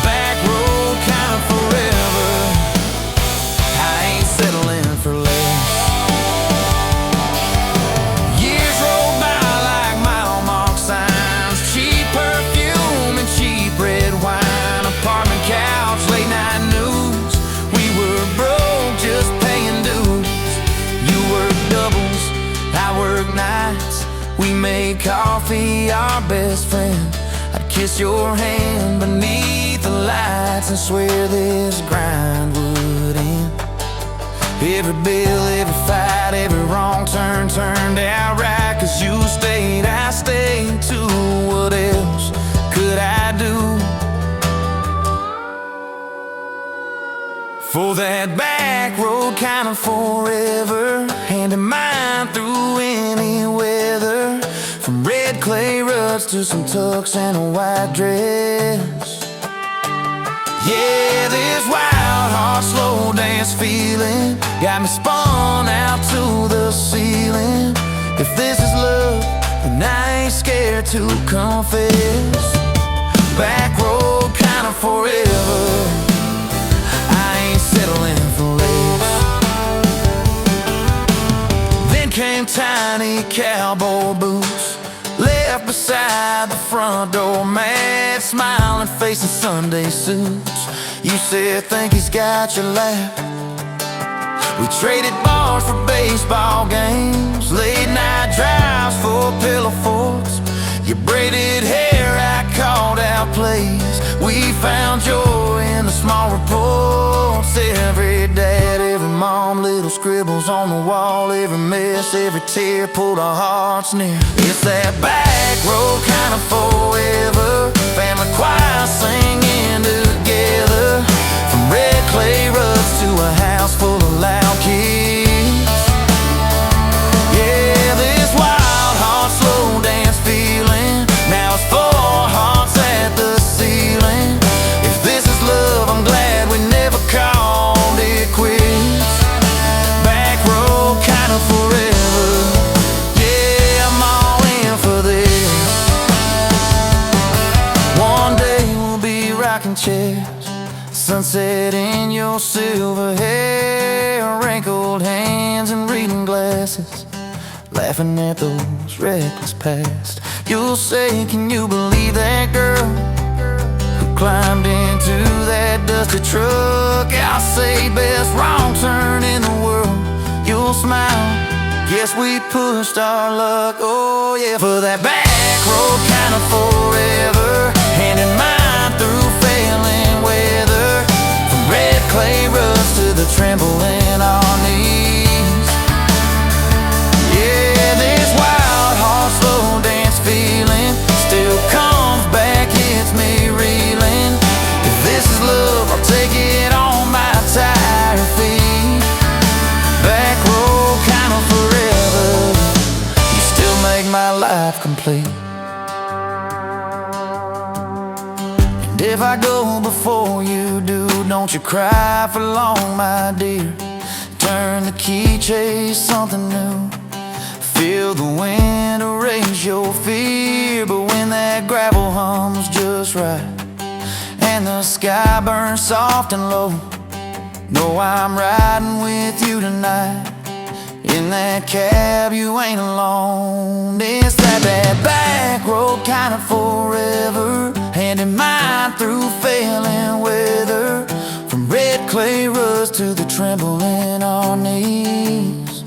Back road kind of forever, I ain't settling for less. Years roll by like mile mark signs, cheap perfume and cheap nights we made coffee our best friend. I'd kiss your hand beneath the lights and swear this grind would end. Every bill, every fight, every wrong turn turned out right. Cause you stayed, I stayed too. What else could I do? For that back road kind of forever, hand in mine through any weather. From red clay ruts to some tucks and a white dress. Yeah, this wild heart slow dance feeling got me spun out to the ceiling. If this is love, then I ain't scared to confess. Back road kind of forever, I ain't settling for less. Then came tiny cowboy boots, left beside the front door, mad smiling face in Sunday suits. You said, think he's got your lap. We traded bars for baseball games, late night drives for pillow forts. Your braided hair, I called out plays. We found joy in the small reports. Every dad, every mom, little scribbles on the wall. Every mess, every tear pulled our hearts near. It's that back road kind of forever, family choir singing together. From red clay ruts to a house full of loud kids. Yeah, this wild heart slow dance feeling, now it's 4 hearts at the ceiling. If this is love, I'm glad we never called it quits. Back road kind of forever, yeah, I'm all in for this. One day we'll be rocking chairs, sunset in your silver hair, wrinkled hands and reading glasses, laughing at those reckless past. You'll say, can you believe that girl who climbed into that dusty truck? I'll say, best wrong turn in the world. You'll smile, guess we pushed our luck. Oh yeah, for that back road kind of forever, hand in mine through failing weather. From red clay ruts to the tremble in our knees. Yeah, this wild heart slow dance feeling still comes back, hits me reeling. If this is love, I'll take it on my tired feet. Back road kind of forever, you still make my life complete. And if I go before you do, don't you cry for long, my dear. Turn the key, chase something new. Feel the wind erase your fear. But when that gravel hums just right and the sky burns soft and low, know I'm riding with you tonight. In that cab you ain't alone. It's that back road kind of forever, hand in mine through failing weather. From red clay ruts to the tremble in our knees.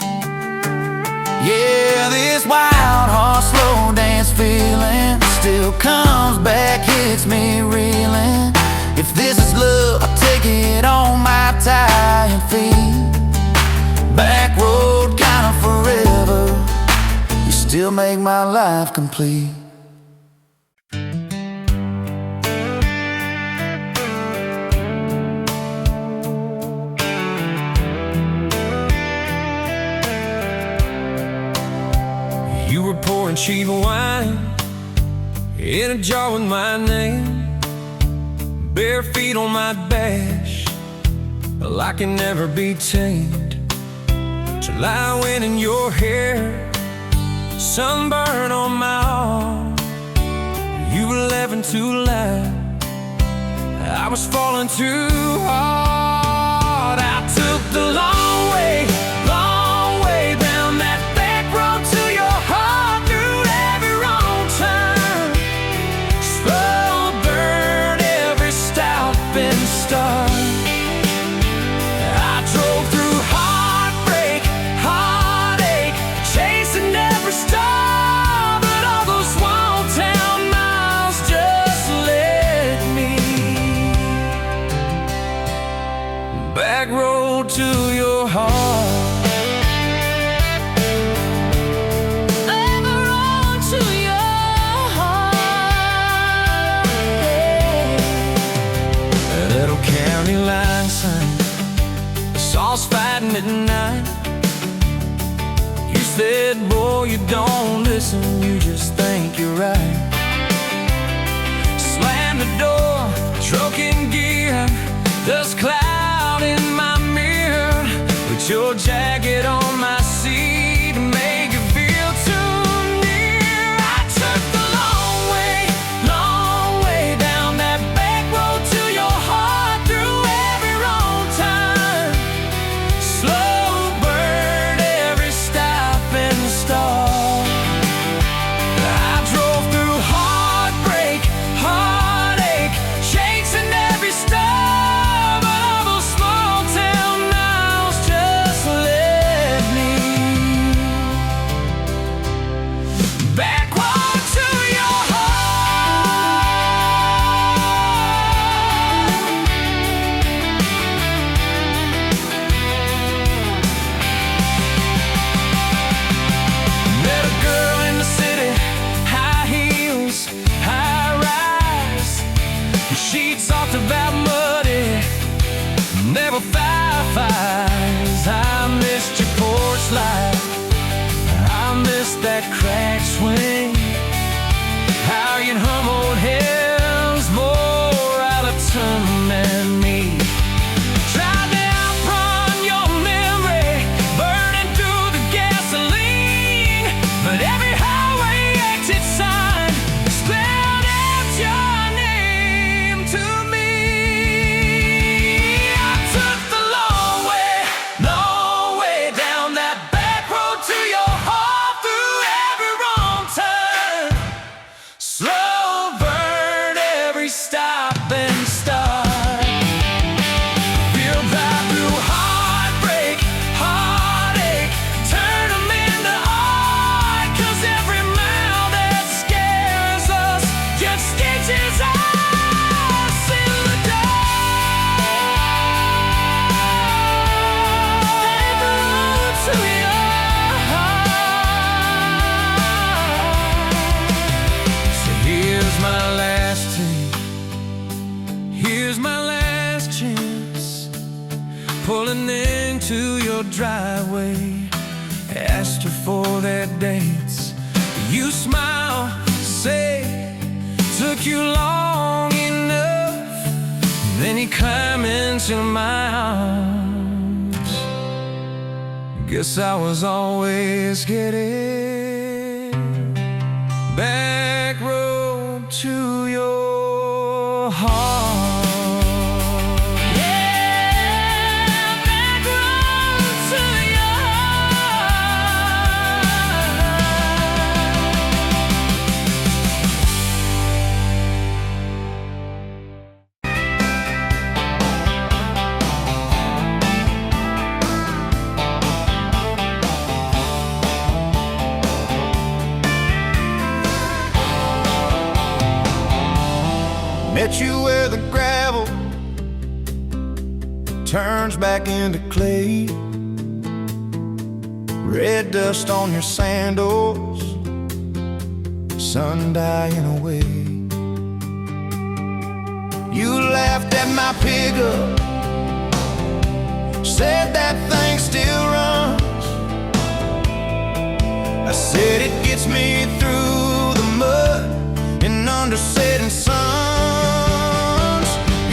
Yeah, this wild heart slow dance feeling still comes back, hits me reeling. If this is love, I'll take it on my tired feet. Back road kind of forever, you still make my life complete. You were pouring cheap wine in a jar with my name, bare feet on my dash, well, I can never be tamed. Till I went in your hair, sunburn on my arm. You were laughing too loud, I was falling too hard. I took the long way down that back road to your heart, through every wrong turn, slow burn every stop and start. I drove through heartbreak, heartache, chasing every star. at night. You said, boy, you don't listen, you just think you're right. Slam the door, truck in gear, dust cloud in my mirror. Put your jacket on my seat and make it feel too near. I took the long way down that back road to your heart, through every wrong turn, slow burn every stop and start. I drove through heartbreak, heartache, chasing every star, but all those small town miles just led me backward to your Met a girl in the city, high heels, high rise. She talked about muddy, never fireflies. I missed your porch light, I missed that crack swing. How you'd hum old hymns more out of tune than me. Tried to outrun your memory, burning through the gasoline, but every highway exit sign spelled out your name to me. I took the long way down that back road to your heart, through every wrong turn, slow burn every stop and start. Feel right through heartbreak, heartache, turn them into art, 'cause every mile that scares us just stitches us in the dark. Back road to your heart. So here's my last take, here's my last chance, pulling into your driveway. Asked her for their dates, you smile, say, took you long enough. Then you climb into my arms. Guess I was always getting back road to your heart. Yeah, back road to your Met you where the gravel turns back into clay. Red dust on your sandals, sun dying away. You laughed at my pickup, said that thing still runs. I said it gets me through the mud and under setting suns.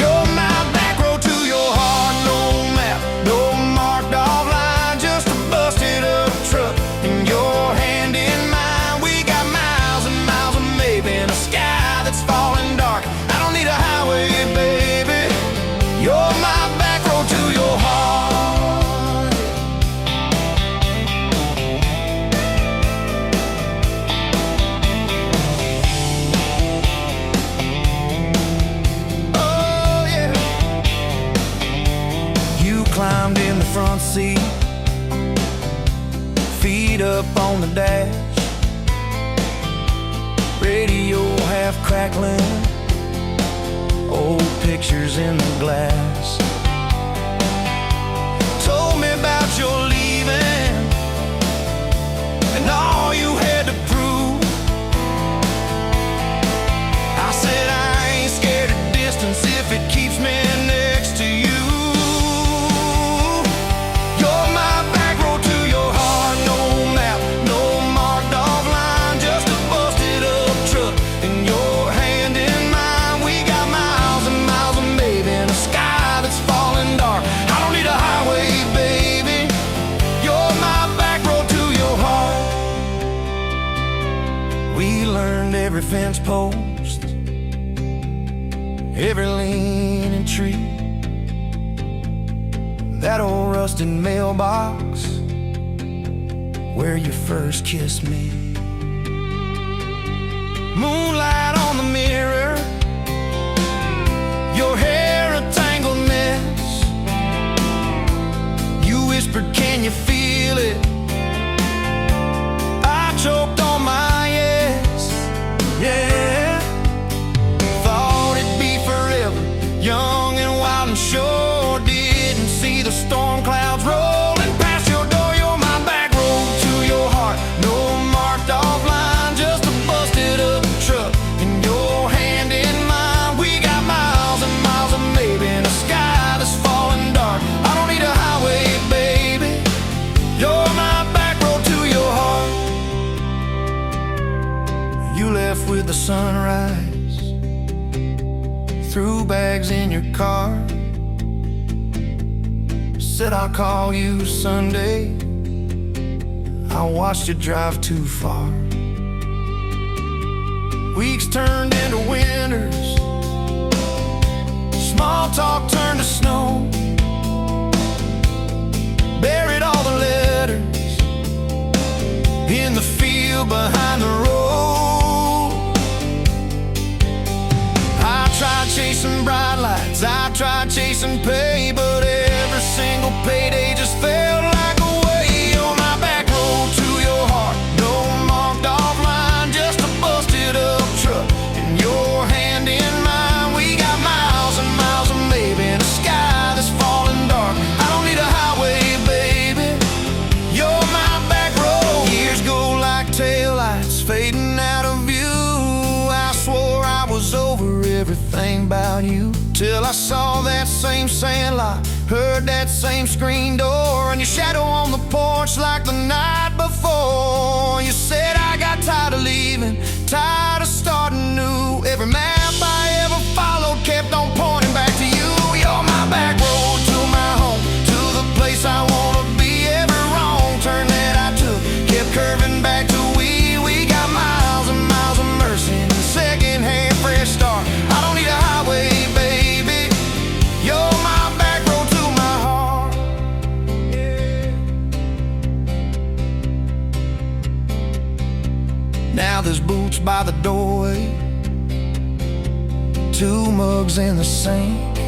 You're my back road to your heart, no map, no marked off line, just a busted up truck and your hand in mine. We got miles and miles of maybe in a sky that's falling dark. I don't need a highway, baby. You're my back road to your heart. Oh yeah. You climbed in the front seat, feet up on the dash, radio half crackling, old pictures in the glass. Told me about your leaving and all you had to prove. I said I ain't scared of distance if it keeps me next to you. You're my We learned every fence post, every leaning tree, that old rusted mailbox where you first kissed me. Moonlight on the mirror, your hair a tangled mess. You whispered, can you feel it? I choked on my yes, yeah. Thought it'd be forever, young and wild and sure. Didn't see the storm clouds rolling past your door. You're my back road to your heart, no marked off line, just a busted up truck in your hand in mine. We got miles and miles of maybe in a sky that's falling dark. I don't need a highway, baby, you're my back road to your heart. You left with the sunrise, threw bags in your car, said I'll call you Sunday. I watched you drive too far. Weeks turned into winters, small talk turned to snow. Buried all the letters in the field behind the road. I tried chasing bright lights, I tried chasing pay, but every single payday just felt like a way. You're my back road to your heart, no marked off line, just a busted up truck in your hand in mine. We got miles and miles of maybe in a sky that's falling dark. I don't need a highway, baby, you're my back road. Years go like taillights fading out of view. I swore I was over everything about you, till I saw that same sandlot, heard that same screen door, and your shadow on the porch like the night before. You said I got tired of leaving, tired of starting new. Every map I ever followed kept on pointing back to you. You're my back road to my home, to the place I wanna be. Every wrong turn that I took kept curving back to we. We got miles and miles of mercy and a second-hand fresh start. I don't need a highway, baby, you're my back road to my heart, yeah. Now there's boots by the doorway, two mugs in the sink,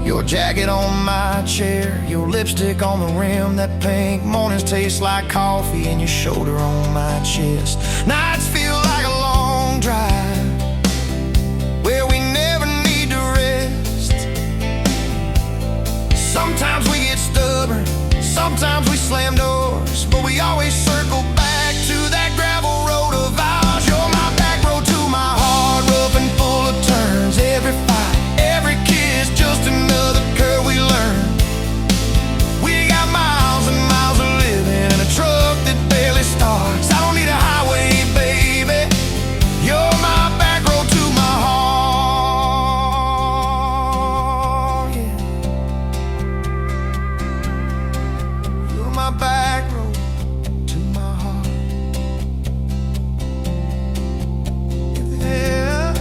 your jacket on my chair, your lipstick on the rim, that pink. Mornings taste like coffee and your shoulder on my chest. Nights feel like a long drive where we never need to rest. Sometimes we get stubborn, sometimes we slam doors, but we always circle back to that gravel road of ours. You're my back road to my heart, rough and full of turns. Every fight, every kiss, just another curve we learn. We got miles and miles of living in a truck that barely starts. I don't need a highway, baby, you're my back road to my heart, yeah. You're my back road to my heart, yeah.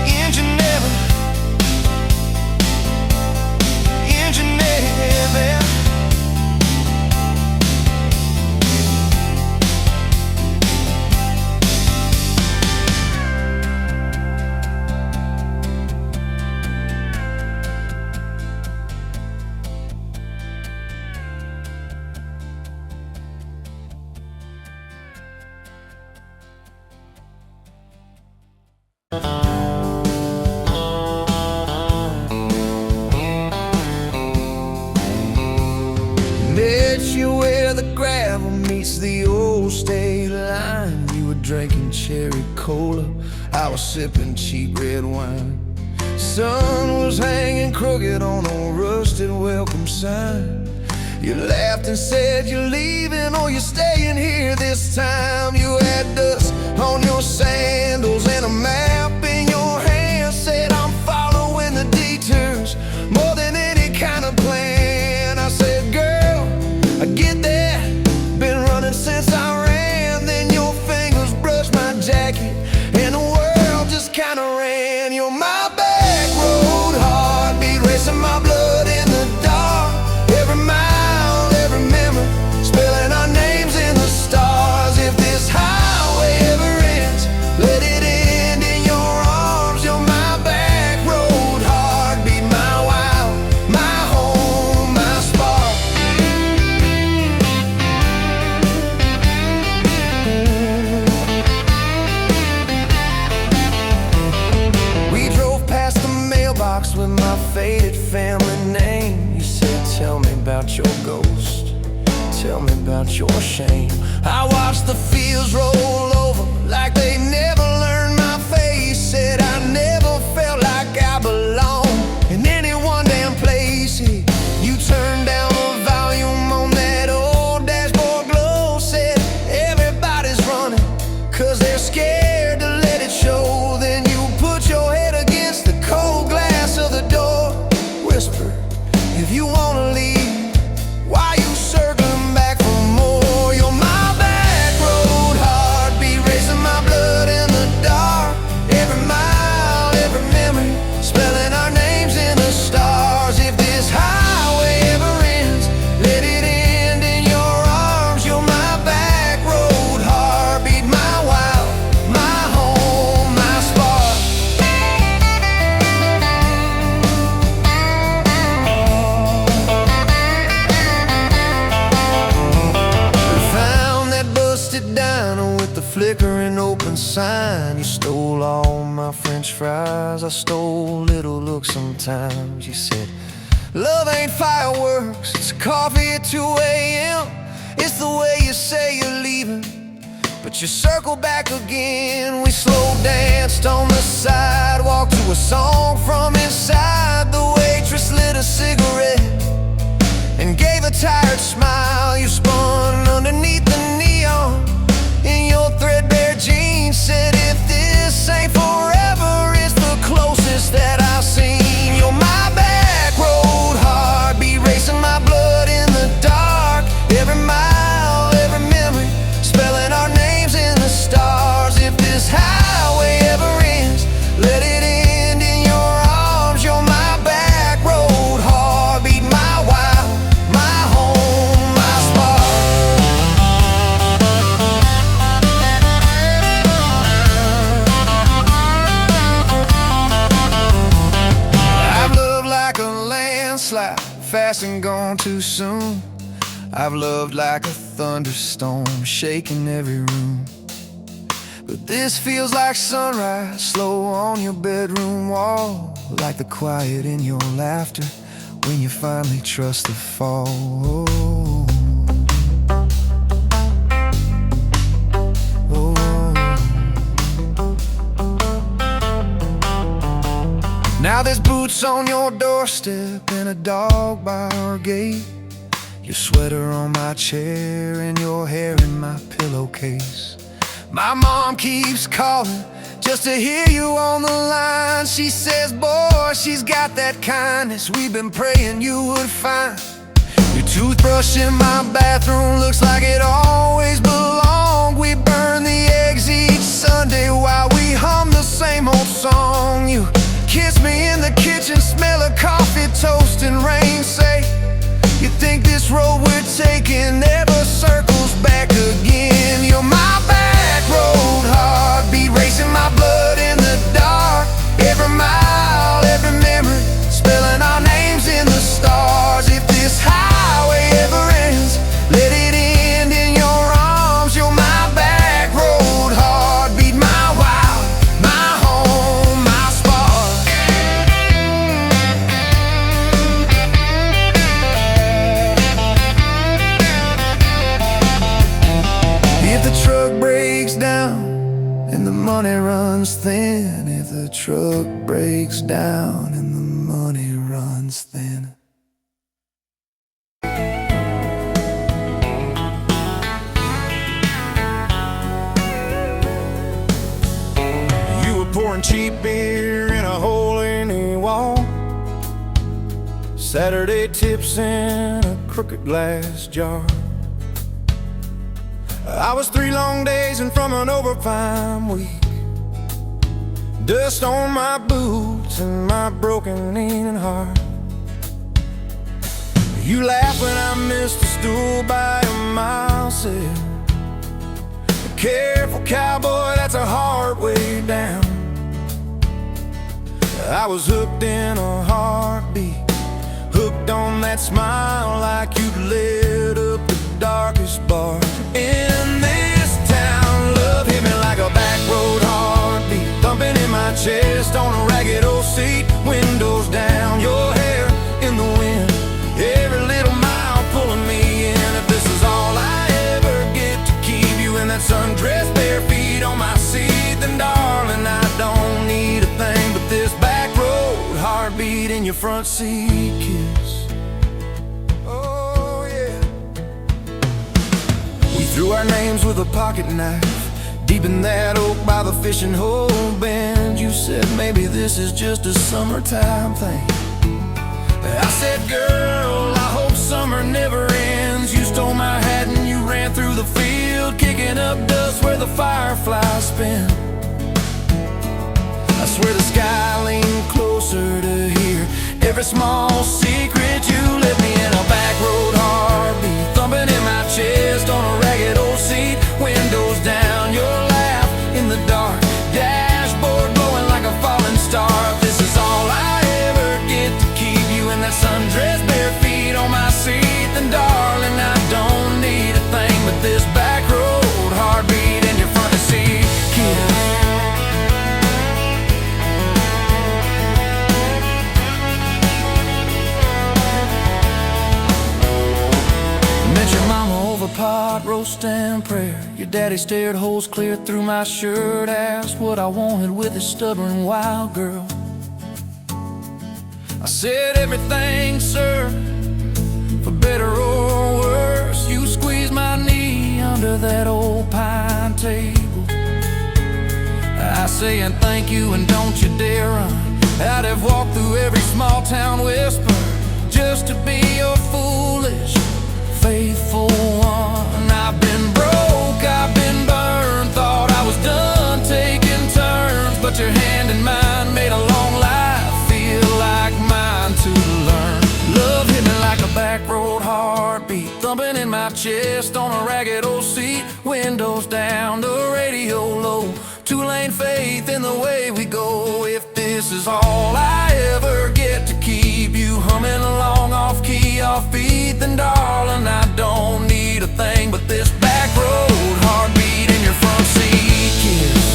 Engine never, engine never. Met you where the gravel meets the old state line. You were drinking cherry cola, I was sipping cheap red wine. Sun was hanging crooked on a rusted welcome sign. You laughed and said you're leaving or you're staying here this time. You had dust on your sandals and a map in your hand. Said I'm following the detours more than any kind of plan. I said, girl, I tell me about your shame. I watched the fields roll over like they never learned my face. Said I never felt like I belonged in any one damn place. You turned down the volume on that old dashboard glow. Said everybody's running 'cause they're scared to let it show. Then you put your head against the cold glass of the door. Whisper, if you wanna leave, why you circling back for more? You're my back road heartbeat, racing my blood in the dark. Every mile, every memory, spelling our names in the stars. If this highway ever ends, let it end in your arms. You're my back road heartbeat, my wild, my home, my spark. We found that busted diner with the flickering open sign. You stole all my French fries, I stole little looks sometimes. You said, love ain't fireworks, it's coffee at 2 a.m. It's the way you say you're leaving, but you circle back again. We slow danced on the sidewalk to a song from inside. The waitress lit a cigarette and gave a tired smile. You spun underneath the neon in your threadbare jeans. Said if this ain't forever, it's the closest that I've seen. You're my back road heartbeat, racing my blood in the dark. Every mile, every memory, spelling our names in the stars. If this highway ever ends, let it end in your arms. You're my back road heartbeat, my wild, my home, my spark. I've loved like a landslide, fast and gone too soon. I've loved like a thunderstorm, shaking every room. But this feels like sunrise, slow on your bedroom wall. Like the quiet in your laughter when you finally trust the fall. Now there's boots on your doorstep and a dog by our gate. Your sweater on my chair and your hair in my pillowcase. My mom keeps calling just to hear you on the line. She says, boy, she's got that kindness we've been praying you would find. Your toothbrush in my bathroom looks like it always belonged. We burn the eggs each Sunday while we hum the same old song. You kiss me in the kitchen, smell of coffee, toast and rain. Say, you think this road we're taking never circles back again. You're my back road heartbeat, racing my blood in the dark. Every mile, every memory, spelling our names in the stars. If this highway ever ends, let it end in your arms. You're my back road heartbeat, my wild, my home, my spark. If the truck breaks down and the money runs thin, if the truck breaks down and the money runs thin. You were pouring cheap beer in a hole in the wall, Saturday tips in a crooked glass jar. I was 3 long days and from an overtime week, dust on my boots and my broken leaning heart. You laughed when I missed a stool by a mile. Said, careful cowboy, that's a hard way down. I was hooked in a heartbeat, hooked on that smile like you'd lit up the darkest bar in this town. Love hit me like a back road heartbeat, thumping in my chest on a ragged old seat. Windows down, your hair in the wind, every little mile pulling me in. If this is all your front seat kiss. Oh yeah. We threw our names with a pocket knife deep in that oak by the fishing hole bend. You said maybe this is just a summertime thing. I said, girl, I hope summer never ends. You stole my hat and you ran through the field, kicking up dust where the fireflies spin. I swear the sky leaned closer to hear every small secret you let me in. A back road heartbeat thumping in my chest on a ragged old seat. Windows down, your laugh in the dark, dashboard glowing like a falling star. This is all I ever get to keep you in that sundress, bare feet on my seat. Then darling, I don't need a thing but this back road heartbeat in your front seat kiss. Met your mama over pot roast and prayer. Your daddy stared holes clear through my shirt, asked what I wanted with his stubborn wild girl. I said everything, sir, for better or worse. You squeezed my knee under that old pine table. I say and thank you and don't you dare run. I'd have walked through every small town whisper just to be your foolish, faithful one. I've been broke, I've been burned, thought I was done taking turns, but your hand in mine made a long life feel like mine to learn. Love hit me like a back road heartbeat thumping in my chest on a ragged old seat. Windows down, the radio low, two-lane faith in the way we go. If this is all I ever get to keep you humming along off key, off beat, then darling, I don't need a thing but this back road heartbeat in your front seat kiss.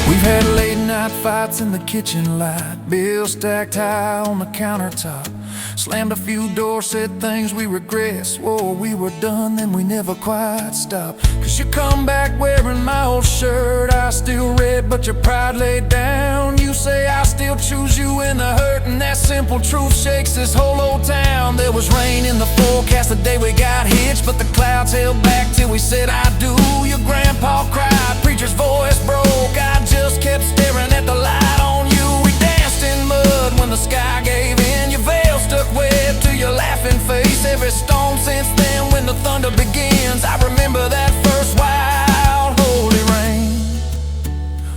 We've had late night fights in the kitchen light, bills stacked high on the countertop. Slammed a few doors, said things we regret, swore we were done, then we never quite stopped. Cause you come back wearing my old shirt, I still red but your pride laid down. You say I still choose you in the hurt, and that simple truth shakes this whole old town. There was rain in the forecast the day we got hitched, but the clouds held back till we said I do. Your grandpa cried, preacher's voice broke, I just kept staring at the light on you. We danced in mud when the sky gave in, your veil stuck wet to your laughing face. Every storm since then when the thunder begins, I remember that first wild holy rain.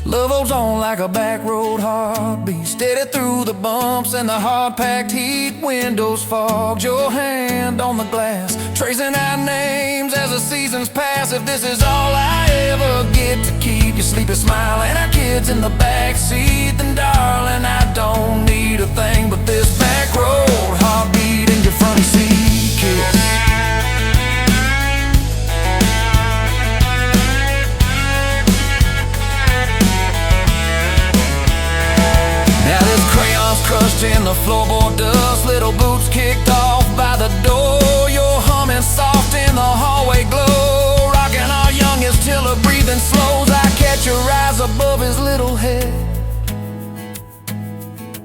Love holds on like a back road heartbeat, steady through the bumps and the hard-packed heat. Windows fogged, your hand on the glass, tracing our names as the seasons pass. If this is all I ever get to keep you sleeping, smiling, our kids in the backseat, then darling, I don't need a thing but this back road heartbeat in your front seat kiss. Now there's crayons crushed in the floorboard dust, little boots kicked off by the door. You're humming soft in the hallway glow, rocking our youngest till her breathing slows. I catch your eyes above his little head,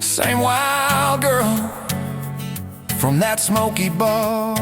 same wild girl from that smoky bar.